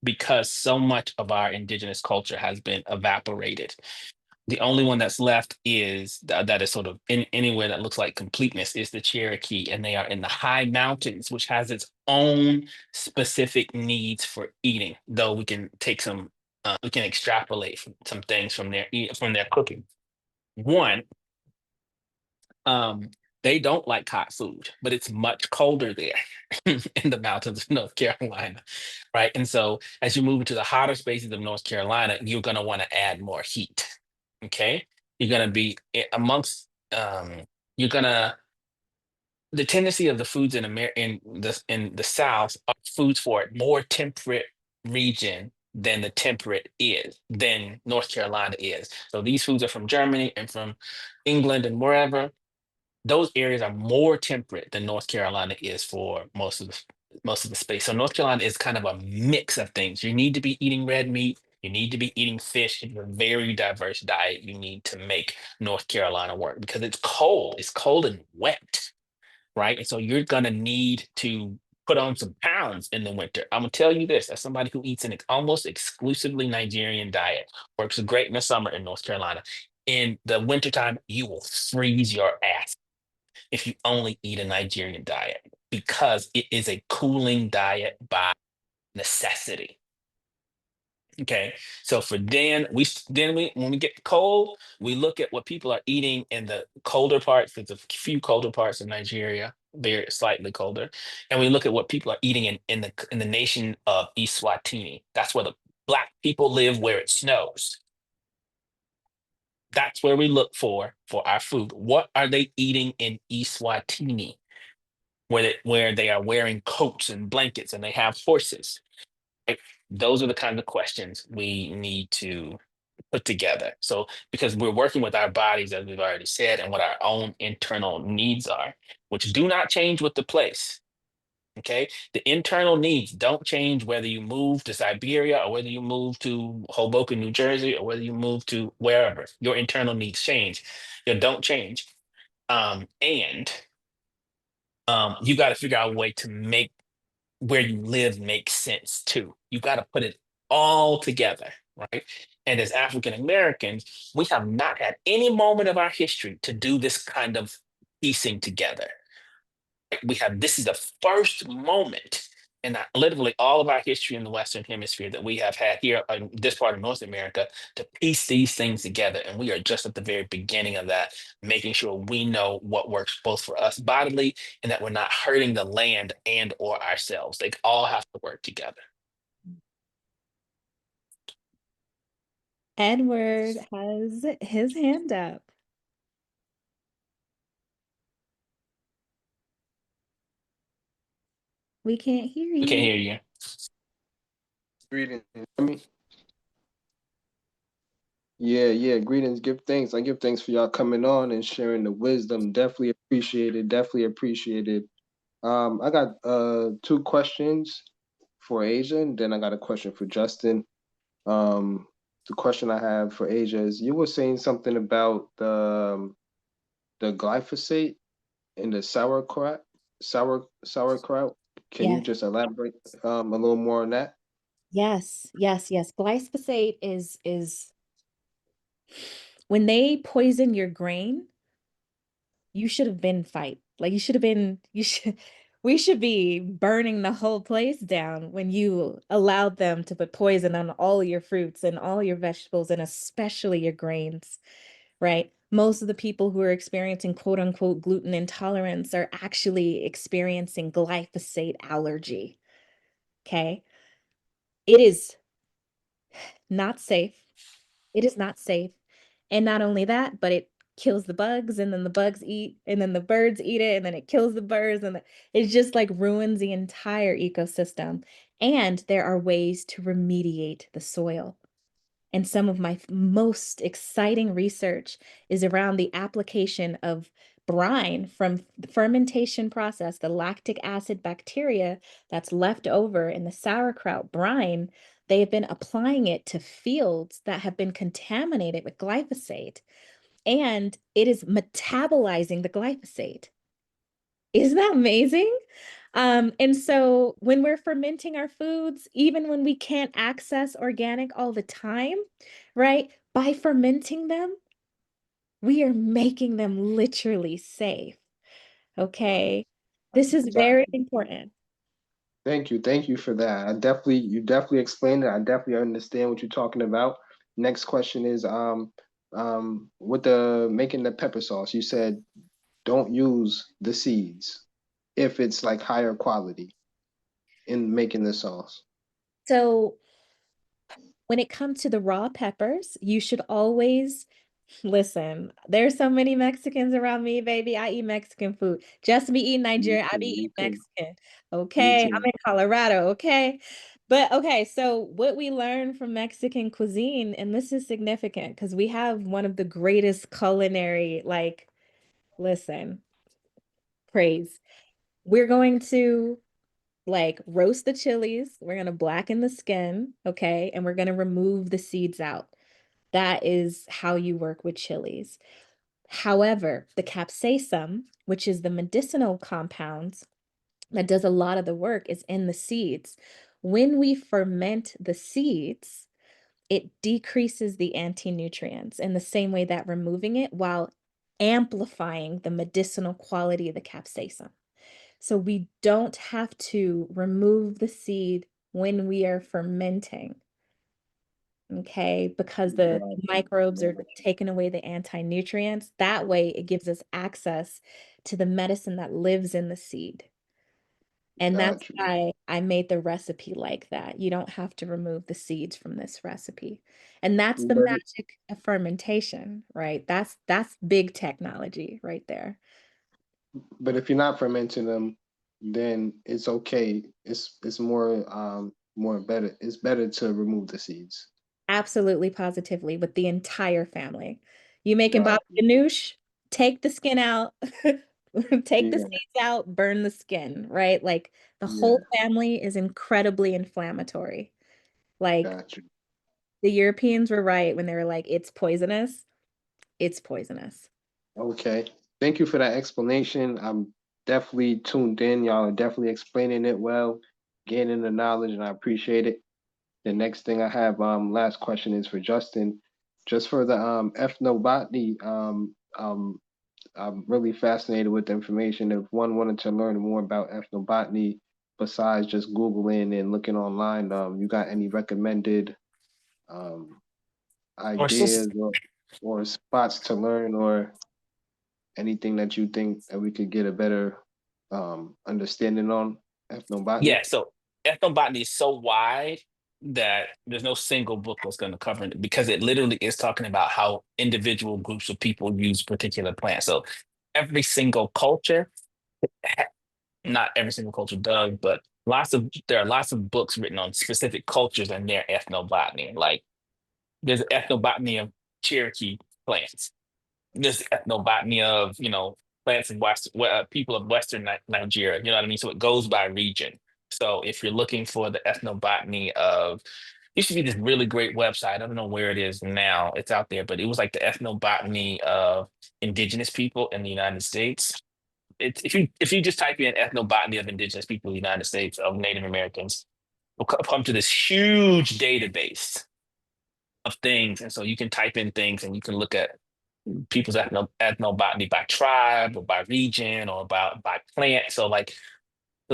because so much of our indigenous culture has been evaporated. The only one that's left is that is sort of in anywhere that looks like completeness is the Cherokee, and they are in the high mountains, which has its own specific needs for eating. Though we can extrapolate some things from their cooking. One, um, they don't like hot food, but it's much colder there in the mountains of North Carolina, right? And so as you move into the hotter spaces of North Carolina, you're going to want to add more heat. Okay, you're going to be amongst you're going to the tendency of the foods in the South are foods for a more temperate region than North Carolina is. So these foods are from Germany and from England and wherever. Those areas are more temperate than North Carolina is for most of the space. So North Carolina is kind of a mix of things. You need to be eating red meat. You need to be eating fish. It's a very diverse diet you need to make North Carolina work because it's cold. It's cold and wet, right? And so you're gonna need to put on some pounds in the winter. I'm gonna tell you this, as somebody who eats an almost exclusively Nigerian diet, works great in the summer in North Carolina. In the wintertime, you will freeze your ass if you only eat a Nigerian diet because it is a cooling diet by necessity. Okay, so for then we when we get cold, we look at what people are eating in the colder parts. There's a few colder parts of Nigeria, very slightly colder, and we look at what people are eating in the nation of Eswatini. That's where the black people live, where it snows. That's where we look for our food. What are they eating in Eswatini, where they are wearing coats and blankets and they have horses? Right? Those are the kinds of questions we need to put together. So, because we're working with our bodies, as we've already said, and what our own internal needs are, which do not change with the place. Okay. The internal needs don't change whether you move to Siberia or whether you move to Hoboken, New Jersey, or whether you move to wherever. Your internal needs change. They don't change. And you got to figure out a way to make where you live make sense too. You got to put it all together, right? And as African Americans, we have not had any moment of our history to do this kind of piecing together. This is the first moment in literally all of our history in the Western Hemisphere that we have had here in this part of North America to piece these things together. And we are just at the very beginning of that, making sure we know what works both for us bodily and that we're not hurting the land and or ourselves. They all have to work together. Edward has his hand up. We can't hear We can't you. hear you. Greetings. I mean, yeah. Greetings. Give thanks. I give thanks for y'all coming on and sharing the wisdom. Definitely appreciate it. Definitely appreciate it. I got 2 questions for Asia, and then I got a question for Justin. The question I have for Asia is: you were saying something about the glyphosate in the sauerkraut. Can you Yes. just elaborate a little more on that? Yes. Glyphosate is when they poison your grain, you should have been fight. Like we should be burning the whole place down when you allowed them to put poison on all your fruits and all your vegetables and especially your grains, right? Most of the people who are experiencing quote unquote gluten intolerance are actually experiencing glyphosate allergy. Okay. It is not safe. It is not safe. And not only that, but it kills the bugs and then the bugs eat and then the birds eat it and then it kills the birds and it just like ruins the entire ecosystem. And there are ways to remediate the soil. And some of my most exciting research is around the application of brine from the fermentation process, the lactic acid bacteria that's left over in the sauerkraut brine. They have been applying it to fields that have been contaminated with glyphosate, and it is metabolizing the glyphosate. Isn't that amazing? And so when we're fermenting our foods, even when we can't access organic all the time, right? By fermenting them, we are making them literally safe. Okay. This is very important. Thank you for that. You definitely explained it. I definitely understand what you're talking about. Next question is with the making the pepper sauce, you said don't use the seeds if it's like higher quality in making the sauce. So when it comes to the raw peppers, you should always listen. There's so many Mexicans around me, baby. I eat Mexican food. Just be eating Nigerian, I be eating Mexican. Okay. I'm in Colorado. Okay. But okay, so what we learn from Mexican cuisine, and this is significant because we have one of the greatest culinary, like, listen, praise. We're going to like roast the chilies. We're going to blacken the skin. Okay. And we're going to remove the seeds out. That is how you work with chilies. However, the capsaicin, which is the medicinal compounds that does a lot of the work, is in the seeds. When we ferment the seeds, it decreases the anti-nutrients in the same way that removing it while amplifying the medicinal quality of the capsaicin. So we don't have to remove the seed when we are fermenting. Okay, because the microbes are taking away the anti-nutrients. That way it gives us access to the medicine that lives in the seed. And that's Got you. why I made the recipe like that. You don't have to remove the seeds from this recipe. And that's the But magic of fermentation, right? That's big technology right there. but if you're not fermenting them, then it's okay. It's more better. It's better to remove the seeds. Absolutely, positively, with the entire family. You making Got baba ganoush, take the skin out, take the Yeah, seeds out, burn the skin, right? Like the yeah, whole family is incredibly inflammatory. Like got you. the Europeans were right when they were like, it's poisonous. It's poisonous. Okay. Thank you for that explanation. I'm definitely tuned in. Y'all are definitely explaining it well, gaining the knowledge, and I appreciate it. The next thing I have, last question is for Justin. Just for the ethnobotany, I'm really fascinated with the information. If one wanted to learn more about ethnobotany, besides just Googling and looking online, you got any recommended um Or ideas or spots to learn or anything that you think that we could get a better understanding on ethnobotany? yeah, so ethnobotany is so wide that there's no single book that's going to cover it because it literally is talking about how individual groups of people use particular plants. So every single culture, not every single culture does, but there are lots of books written on specific cultures and their ethnobotany. Like there's ethnobotany of Cherokee plants. There's ethnobotany of, plants in people of Western Nigeria. You know what I mean? So it goes by region. So if you're looking for the ethnobotany of, used to be this really great website. I don't know where it is now. It's out there, but it was like the ethnobotany of indigenous people in the United States. It's if you just type in ethnobotany of indigenous people in the United States of Native Americans, will come to this huge database of things. And so you can type in things and you can look at people's ethnobotany by tribe or by region or by plant. So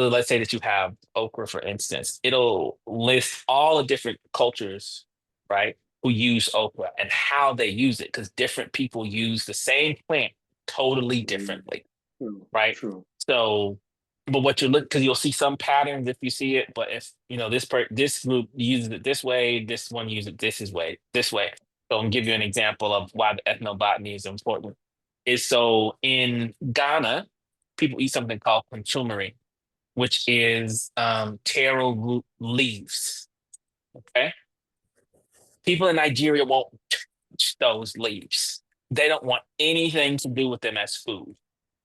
let's say that you have okra, for instance, it'll list all the different cultures, right, who use okra and how they use it, because different people use the same plant totally Mm, differently, True, right? true. So, but what you look, because you'll see some patterns if you see it, but if this group uses it this way, this one uses it this way. So I'll give you an example of why the ethnobotany is important. Is so in Ghana, people eat something called contumely, which is taro root leaves. Okay, people in Nigeria won't touch those leaves. They don't want anything to do with them as food,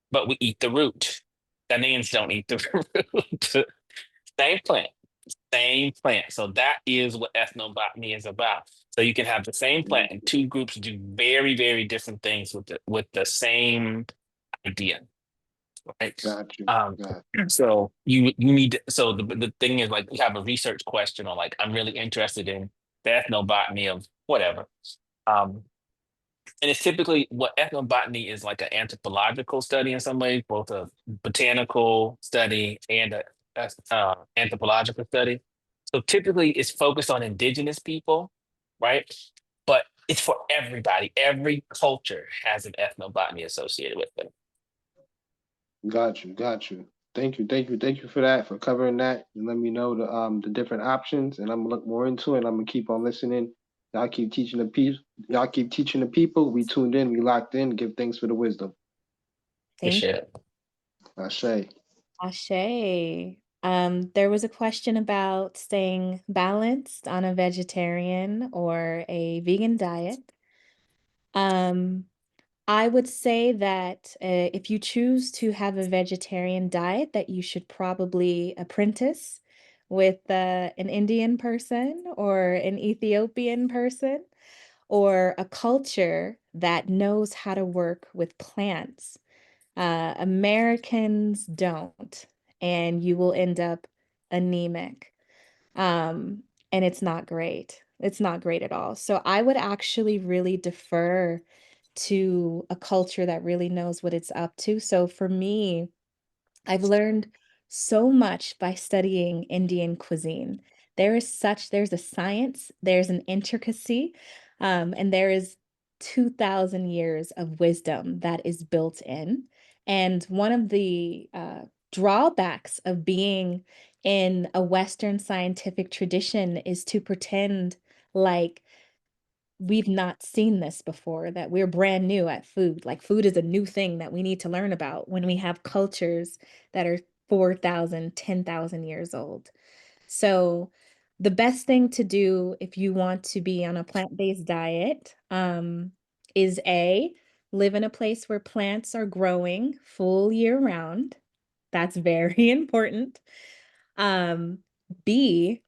but we eat the root. Ghanaians don't eat the root. Same plant, same plant. So that is what ethnobotany is about. So you can have the same plant and two groups do very, very different things with the same idea, right? Got you. Um, Got so you need so the thing is, like, you have a research question, or like, I'm really interested in the ethnobotany of whatever. Um, and it's typically, what ethnobotany is, like an anthropological study in some ways, both a botanical study and a anthropological study. So typically it's focused on indigenous people, right? But it's for everybody. Every culture has an ethnobotany associated with it. got you. Got you. Thank you for that, for covering that and let me know the different options. And I'm gonna look more into it. I'm gonna keep on listening. Y'all keep teaching the people. Y'all keep teaching the people. We tuned in. We locked in. Give thanks for the wisdom. Thank Appreciate it. Ashe. Ashe. There was a question about staying balanced on a vegetarian or a vegan diet. Um, I would say that if you choose to have a vegetarian diet, that you should probably apprentice with an Indian person or an Ethiopian person or a culture that knows how to work with plants. Americans don't, and you will end up anemic. And it's not great. It's not great at all. So I would actually really defer to a culture that really knows what it's up to. So for me, I've learned so much by studying Indian cuisine. There's a science, there's an intricacy, and there is 2,000 years of wisdom that is built in. And one of the drawbacks of being in a Western scientific tradition is to pretend like we've not seen this before, that we're brand new at food. Like food is a new thing that we need to learn about when we have cultures that are 4,000, 10,000 years old. So the best thing to do if you want to be on a plant-based diet is A, live in a place where plants are growing full year round. That's very important. B,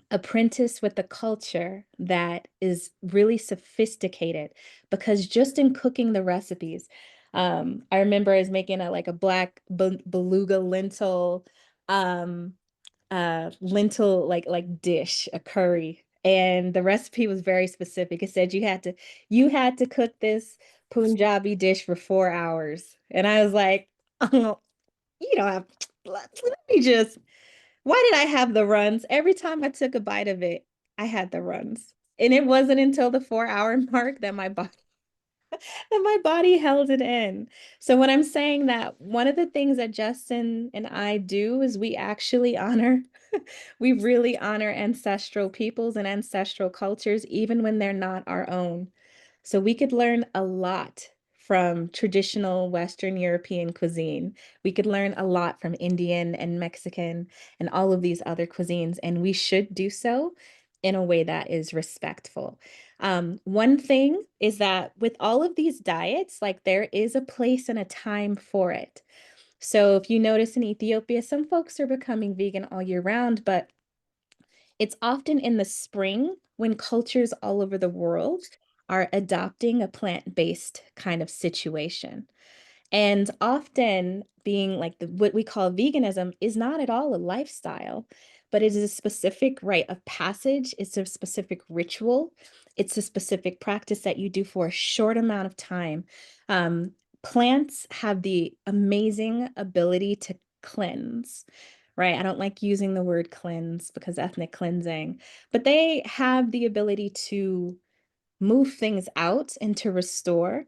apprentice with a culture that is really sophisticated, because just in cooking the recipes, I remember I was making a like a black beluga lentil like dish, a curry, and the recipe was very specific. It said you had to cook this Punjabi dish for 4 hours, and I was like, oh, you don't have, let me just, why did I have the runs? Every time I took a bite of it, I had the runs. And it wasn't until the 4 hour mark that my body held it in. So when I'm saying that, one of the things that Justin and I do is we really honor ancestral peoples and ancestral cultures, even when they're not our own. So we could learn a lot from traditional Western European cuisine. We could learn a lot from Indian and Mexican and all of these other cuisines, and we should do so in a way that is respectful. One thing is that with all of these diets, like there is a place and a time for it. So if you notice in Ethiopia, some folks are becoming vegan all year round, but it's often in the spring when cultures all over the world are adopting a plant-based kind of situation. And often being like what we call veganism is not at all a lifestyle, but it is a specific rite of passage. It's a specific ritual. It's a specific practice that you do for a short amount of time. Plants have the amazing ability to cleanse, right? I don't like using the word cleanse because ethnic cleansing, but they have the ability to move things out and to restore.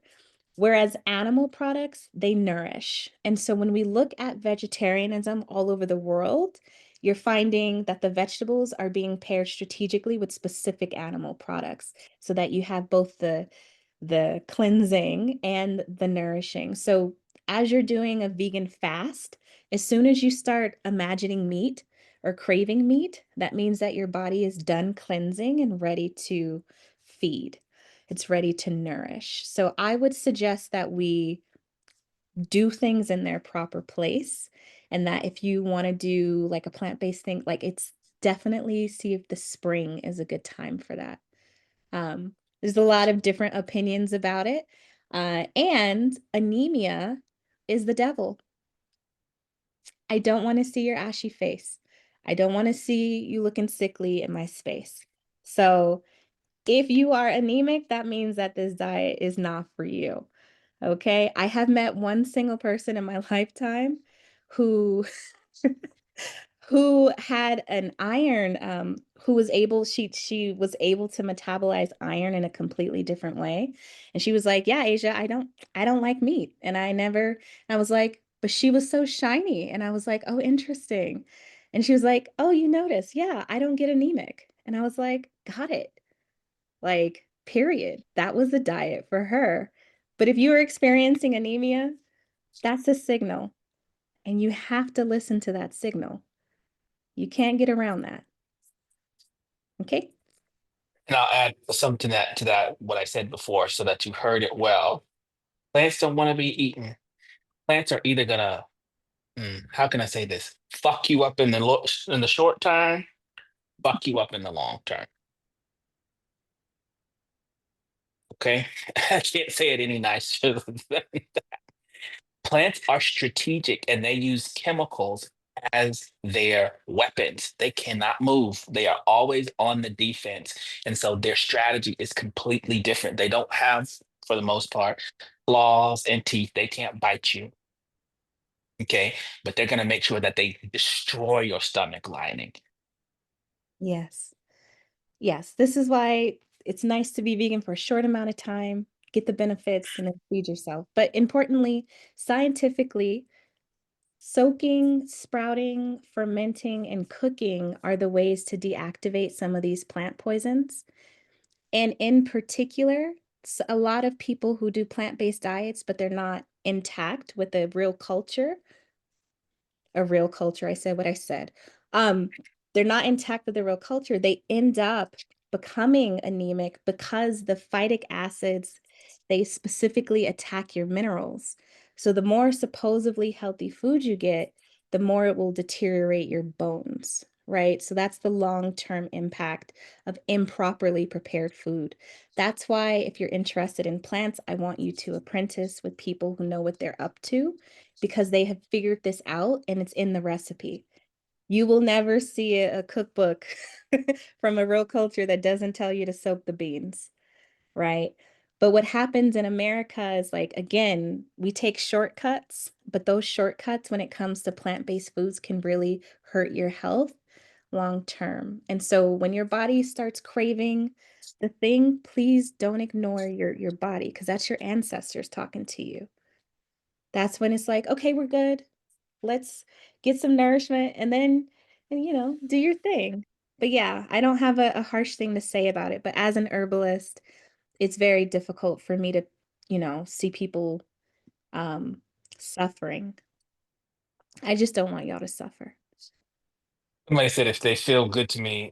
Whereas animal products, they nourish. And so when we look at vegetarianism all over the world, you're finding that the vegetables are being paired strategically with specific animal products so that you have both the cleansing and the nourishing. So as you're doing a vegan fast, as soon as you start imagining meat or craving meat, that means that your body is done cleansing and ready to feed. It's ready to nourish. So I would suggest that we do things in their proper place, and that if you want to do like a plant-based thing, like it's definitely see if the spring is a good time for that. There's a lot of different opinions about it. And anemia is the devil. I don't want to see your ashy face. I don't want to see you looking sickly in my space. So if you are anemic, that means that this diet is not for you. Okay. I have met one single person in my lifetime who who had an iron, who was able, she was able to metabolize iron in a completely different way. And she was like, yeah, Asia, I don't like meat. And I was like, but she was so shiny. And I was like, oh, interesting. And she was like, oh, you notice, yeah, I don't get anemic. And I was like, got it. Like, period. That was the diet for her. But if you are experiencing anemia, that's a signal. And you have to listen to that signal. You can't get around that. Okay. And I'll add something to that what I said before so that you heard it well. Plants don't want to be eaten. Plants are either gonna, how can I say this? Fuck you up in the short term, fuck you up in the long term. Okay, I can't say it any nicer than that. Plants are strategic and they use chemicals as their weapons. They cannot move. They are always on the defense. And so their strategy is completely different. They don't have, for the most part, claws and teeth. They can't bite you. Okay. But they're going to make sure that they destroy your stomach lining. Yes. Yes. This is why it's nice to be vegan for a short amount of time, get the benefits, and then feed yourself. But importantly, scientifically, soaking, sprouting, fermenting, and cooking are the ways to deactivate some of these plant poisons. And in particular, a lot of people who do plant-based diets, but they're not intact with a real culture, I said what I said. They're not intact with the real culture. They end up becoming anemic because the phytic acids, they specifically attack your minerals. So the more supposedly healthy food you get, the more it will deteriorate your bones, right? So that's the long-term impact of improperly prepared food. That's why if you're interested in plants, I want you to apprentice with people who know what they're up to, because they have figured this out and it's in the recipe. You will never see a cookbook from a real culture that doesn't tell you to soak the beans, right? But what happens in America is, like, again, we take shortcuts, but those shortcuts when it comes to plant-based foods can really hurt your health long term. And so when your body starts craving the thing, please don't ignore your body, because that's your ancestors talking to you. That's when it's like, okay, we're good. Let's get some nourishment and then, do your thing. But yeah, I don't have a harsh thing to say about it. But as an herbalist, it's very difficult for me to, see people suffering. I just don't want y'all to suffer. Somebody said if they feel good to me,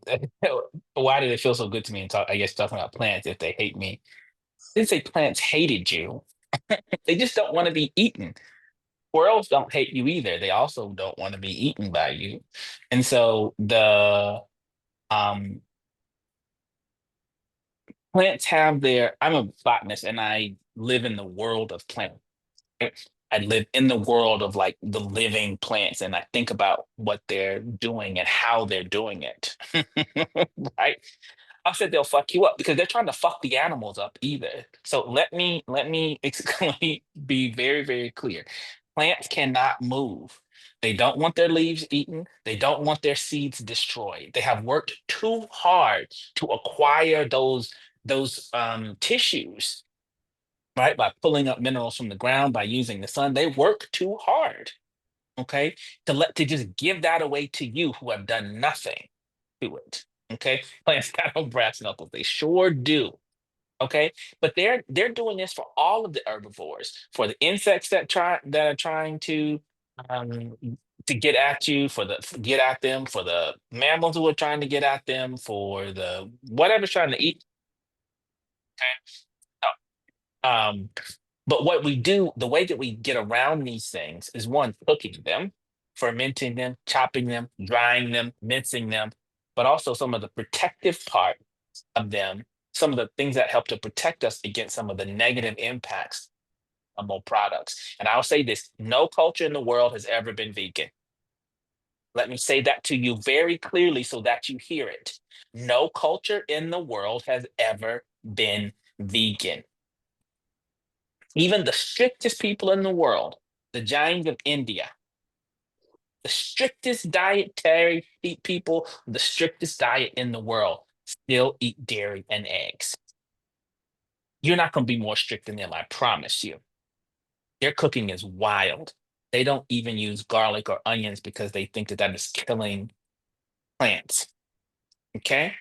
why do they feel so good to me? And talk, I guess talking about plants, if they hate me. I didn't say plants hated you. They just don't want to be eaten. Squirrels don't hate you either. They also don't want to be eaten by you. And so the um plants have their, I'm a botanist and I live in the world of plants. I live in the world of like the living plants and I think about what they're doing and how they're doing it. Right? I said they'll fuck you up because they're trying to fuck the animals up either. So let me be very, very clear. Plants cannot move. They don't want their leaves eaten. They don't want their seeds destroyed. They have worked too hard to acquire those tissues, right? By pulling up minerals from the ground, by using the sun. They work too hard, okay, to just give that away to you who have done nothing to it. Okay, plants got no brass knuckles. They sure do. Okay, but they're doing this for all of the herbivores, for the insects that are trying um to get at you, get at them, for the mammals who are trying to get at them, for the whatever's trying to eat. Um, but what we do, the way that we get around these things is one, cooking them, fermenting them, chopping them, drying them, mincing them, but also some of the protective part of them, some of the things that help to protect us against some of the negative impacts of more products. And I'll say this, no culture in the world has ever been vegan. Let me say that to you very clearly so that you hear it. No culture in the world has ever been vegan. Even the strictest people in the world, the Jains of India, the strictest dietary people, the strictest diet in the world, still eat dairy and eggs. You're not going to be more strict than them, I promise you. Their cooking is wild. They don't even use garlic or onions because they think that that is killing plants. Okay?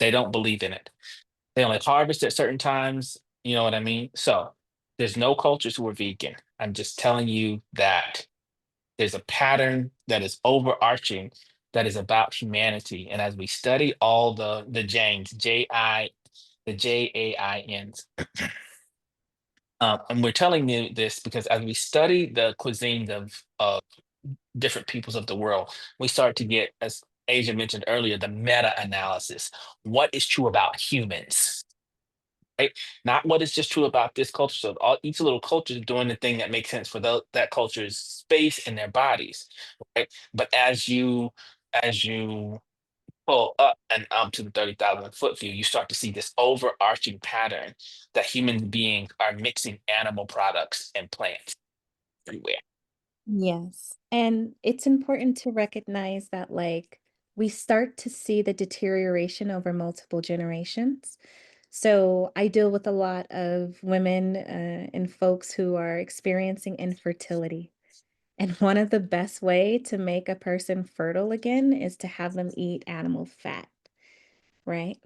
They don't believe in it. They only harvest at certain times. You know what I mean? So there's no cultures who are vegan. I'm just telling you that there's a pattern that is overarching that is about humanity. And as we study all the Jains, the Jains, and we're telling you this because as we study the cuisines of different peoples of the world, we start to get, as Asia mentioned earlier, the meta-analysis. What is true about humans? right? Not what is just true about this culture. So each little culture is doing the thing that makes sense for that culture's space and their bodies, right? But as you pull up and up to the 30,000 foot view, you start to see this overarching pattern that human beings are mixing animal products and plants everywhere. Yes. And it's important to recognize that, like, we start to see the deterioration over multiple generations. So I deal with a lot of women and folks who are experiencing infertility. And one of the best way to make a person fertile again is to have them eat animal fat, right?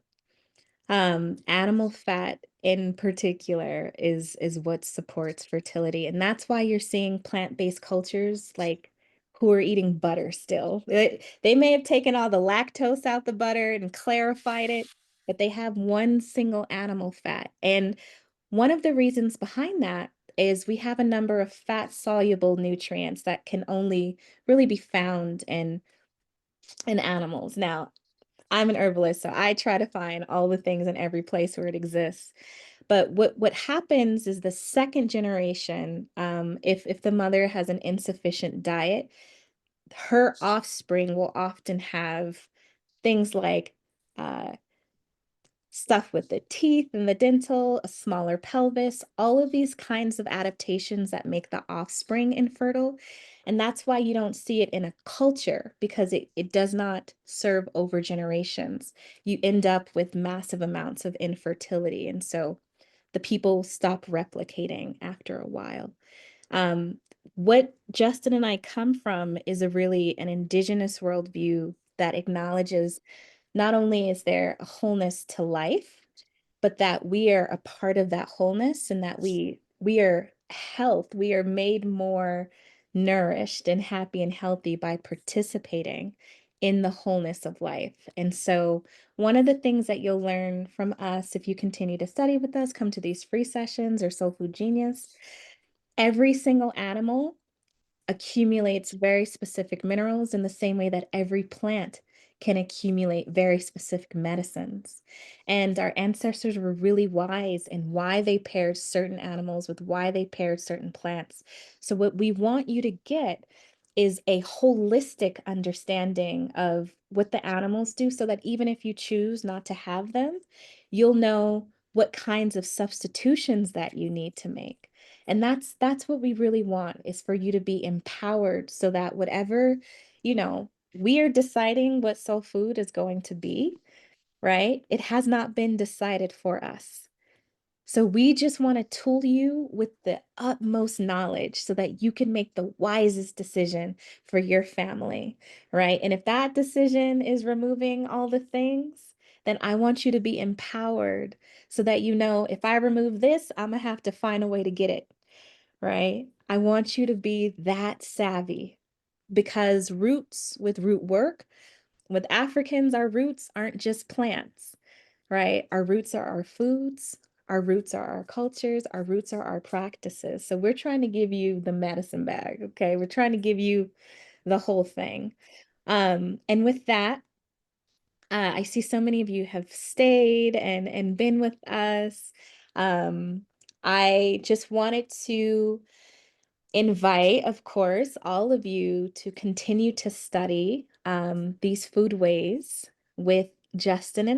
Animal fat in particular is what supports fertility, and that's why you're seeing plant-based cultures like who are eating butter still. They may have taken all the lactose out the butter and clarified it, but they have one single animal fat. And one of the reasons behind that is we have a number of fat-soluble nutrients that can only really be found in animals. Now, I'm an herbalist, so I try to find all the things in every place where it exists. But what happens is the second generation, if the mother has an insufficient diet, her offspring will often have things like uh, stuff with the teeth and the dental, a smaller pelvis, all of these kinds of adaptations that make the offspring infertile. And that's why you don't see it in a culture because it does not serve over generations. You end up with massive amounts of infertility. And so the people stop replicating after a while. Um, what Justin and I come from is a really an indigenous worldview that acknowledges not only is there a wholeness to life, but that we are a part of that wholeness and that we are health, we are made more nourished and happy and healthy by participating in the wholeness of life. And so one of the things that you'll learn from us if you continue to study with us, come to these free sessions or Soul Food Genius, every single animal accumulates very specific minerals in the same way that every plant can accumulate very specific medicines. And our ancestors were really wise in why they paired certain animals with why they paired certain plants. So, what we want you to get is a holistic understanding of what the animals do so that even if you choose not to have them, you'll know what kinds of substitutions that you need to make. And that's what we really want is for you to be empowered so that whatever, we are deciding what soul food is going to be, right? It has not been decided for us. So we just want to tool you with the utmost knowledge so that you can make the wisest decision for your family, right? And if that decision is removing all the things, then I want you to be empowered so that if I remove this, I'm gonna have to find a way to get it, right? I want you to be that savvy because roots with root work, with Africans, our roots aren't just plants, right? Our roots are our foods, our roots are our cultures, our roots are our practices. So we're trying to give you the medicine bag, okay? We're trying to give you the whole thing. And with that, I see so many of you have stayed and been with us. I just wanted to invite, of course, all of you to continue to study these food ways with Justin and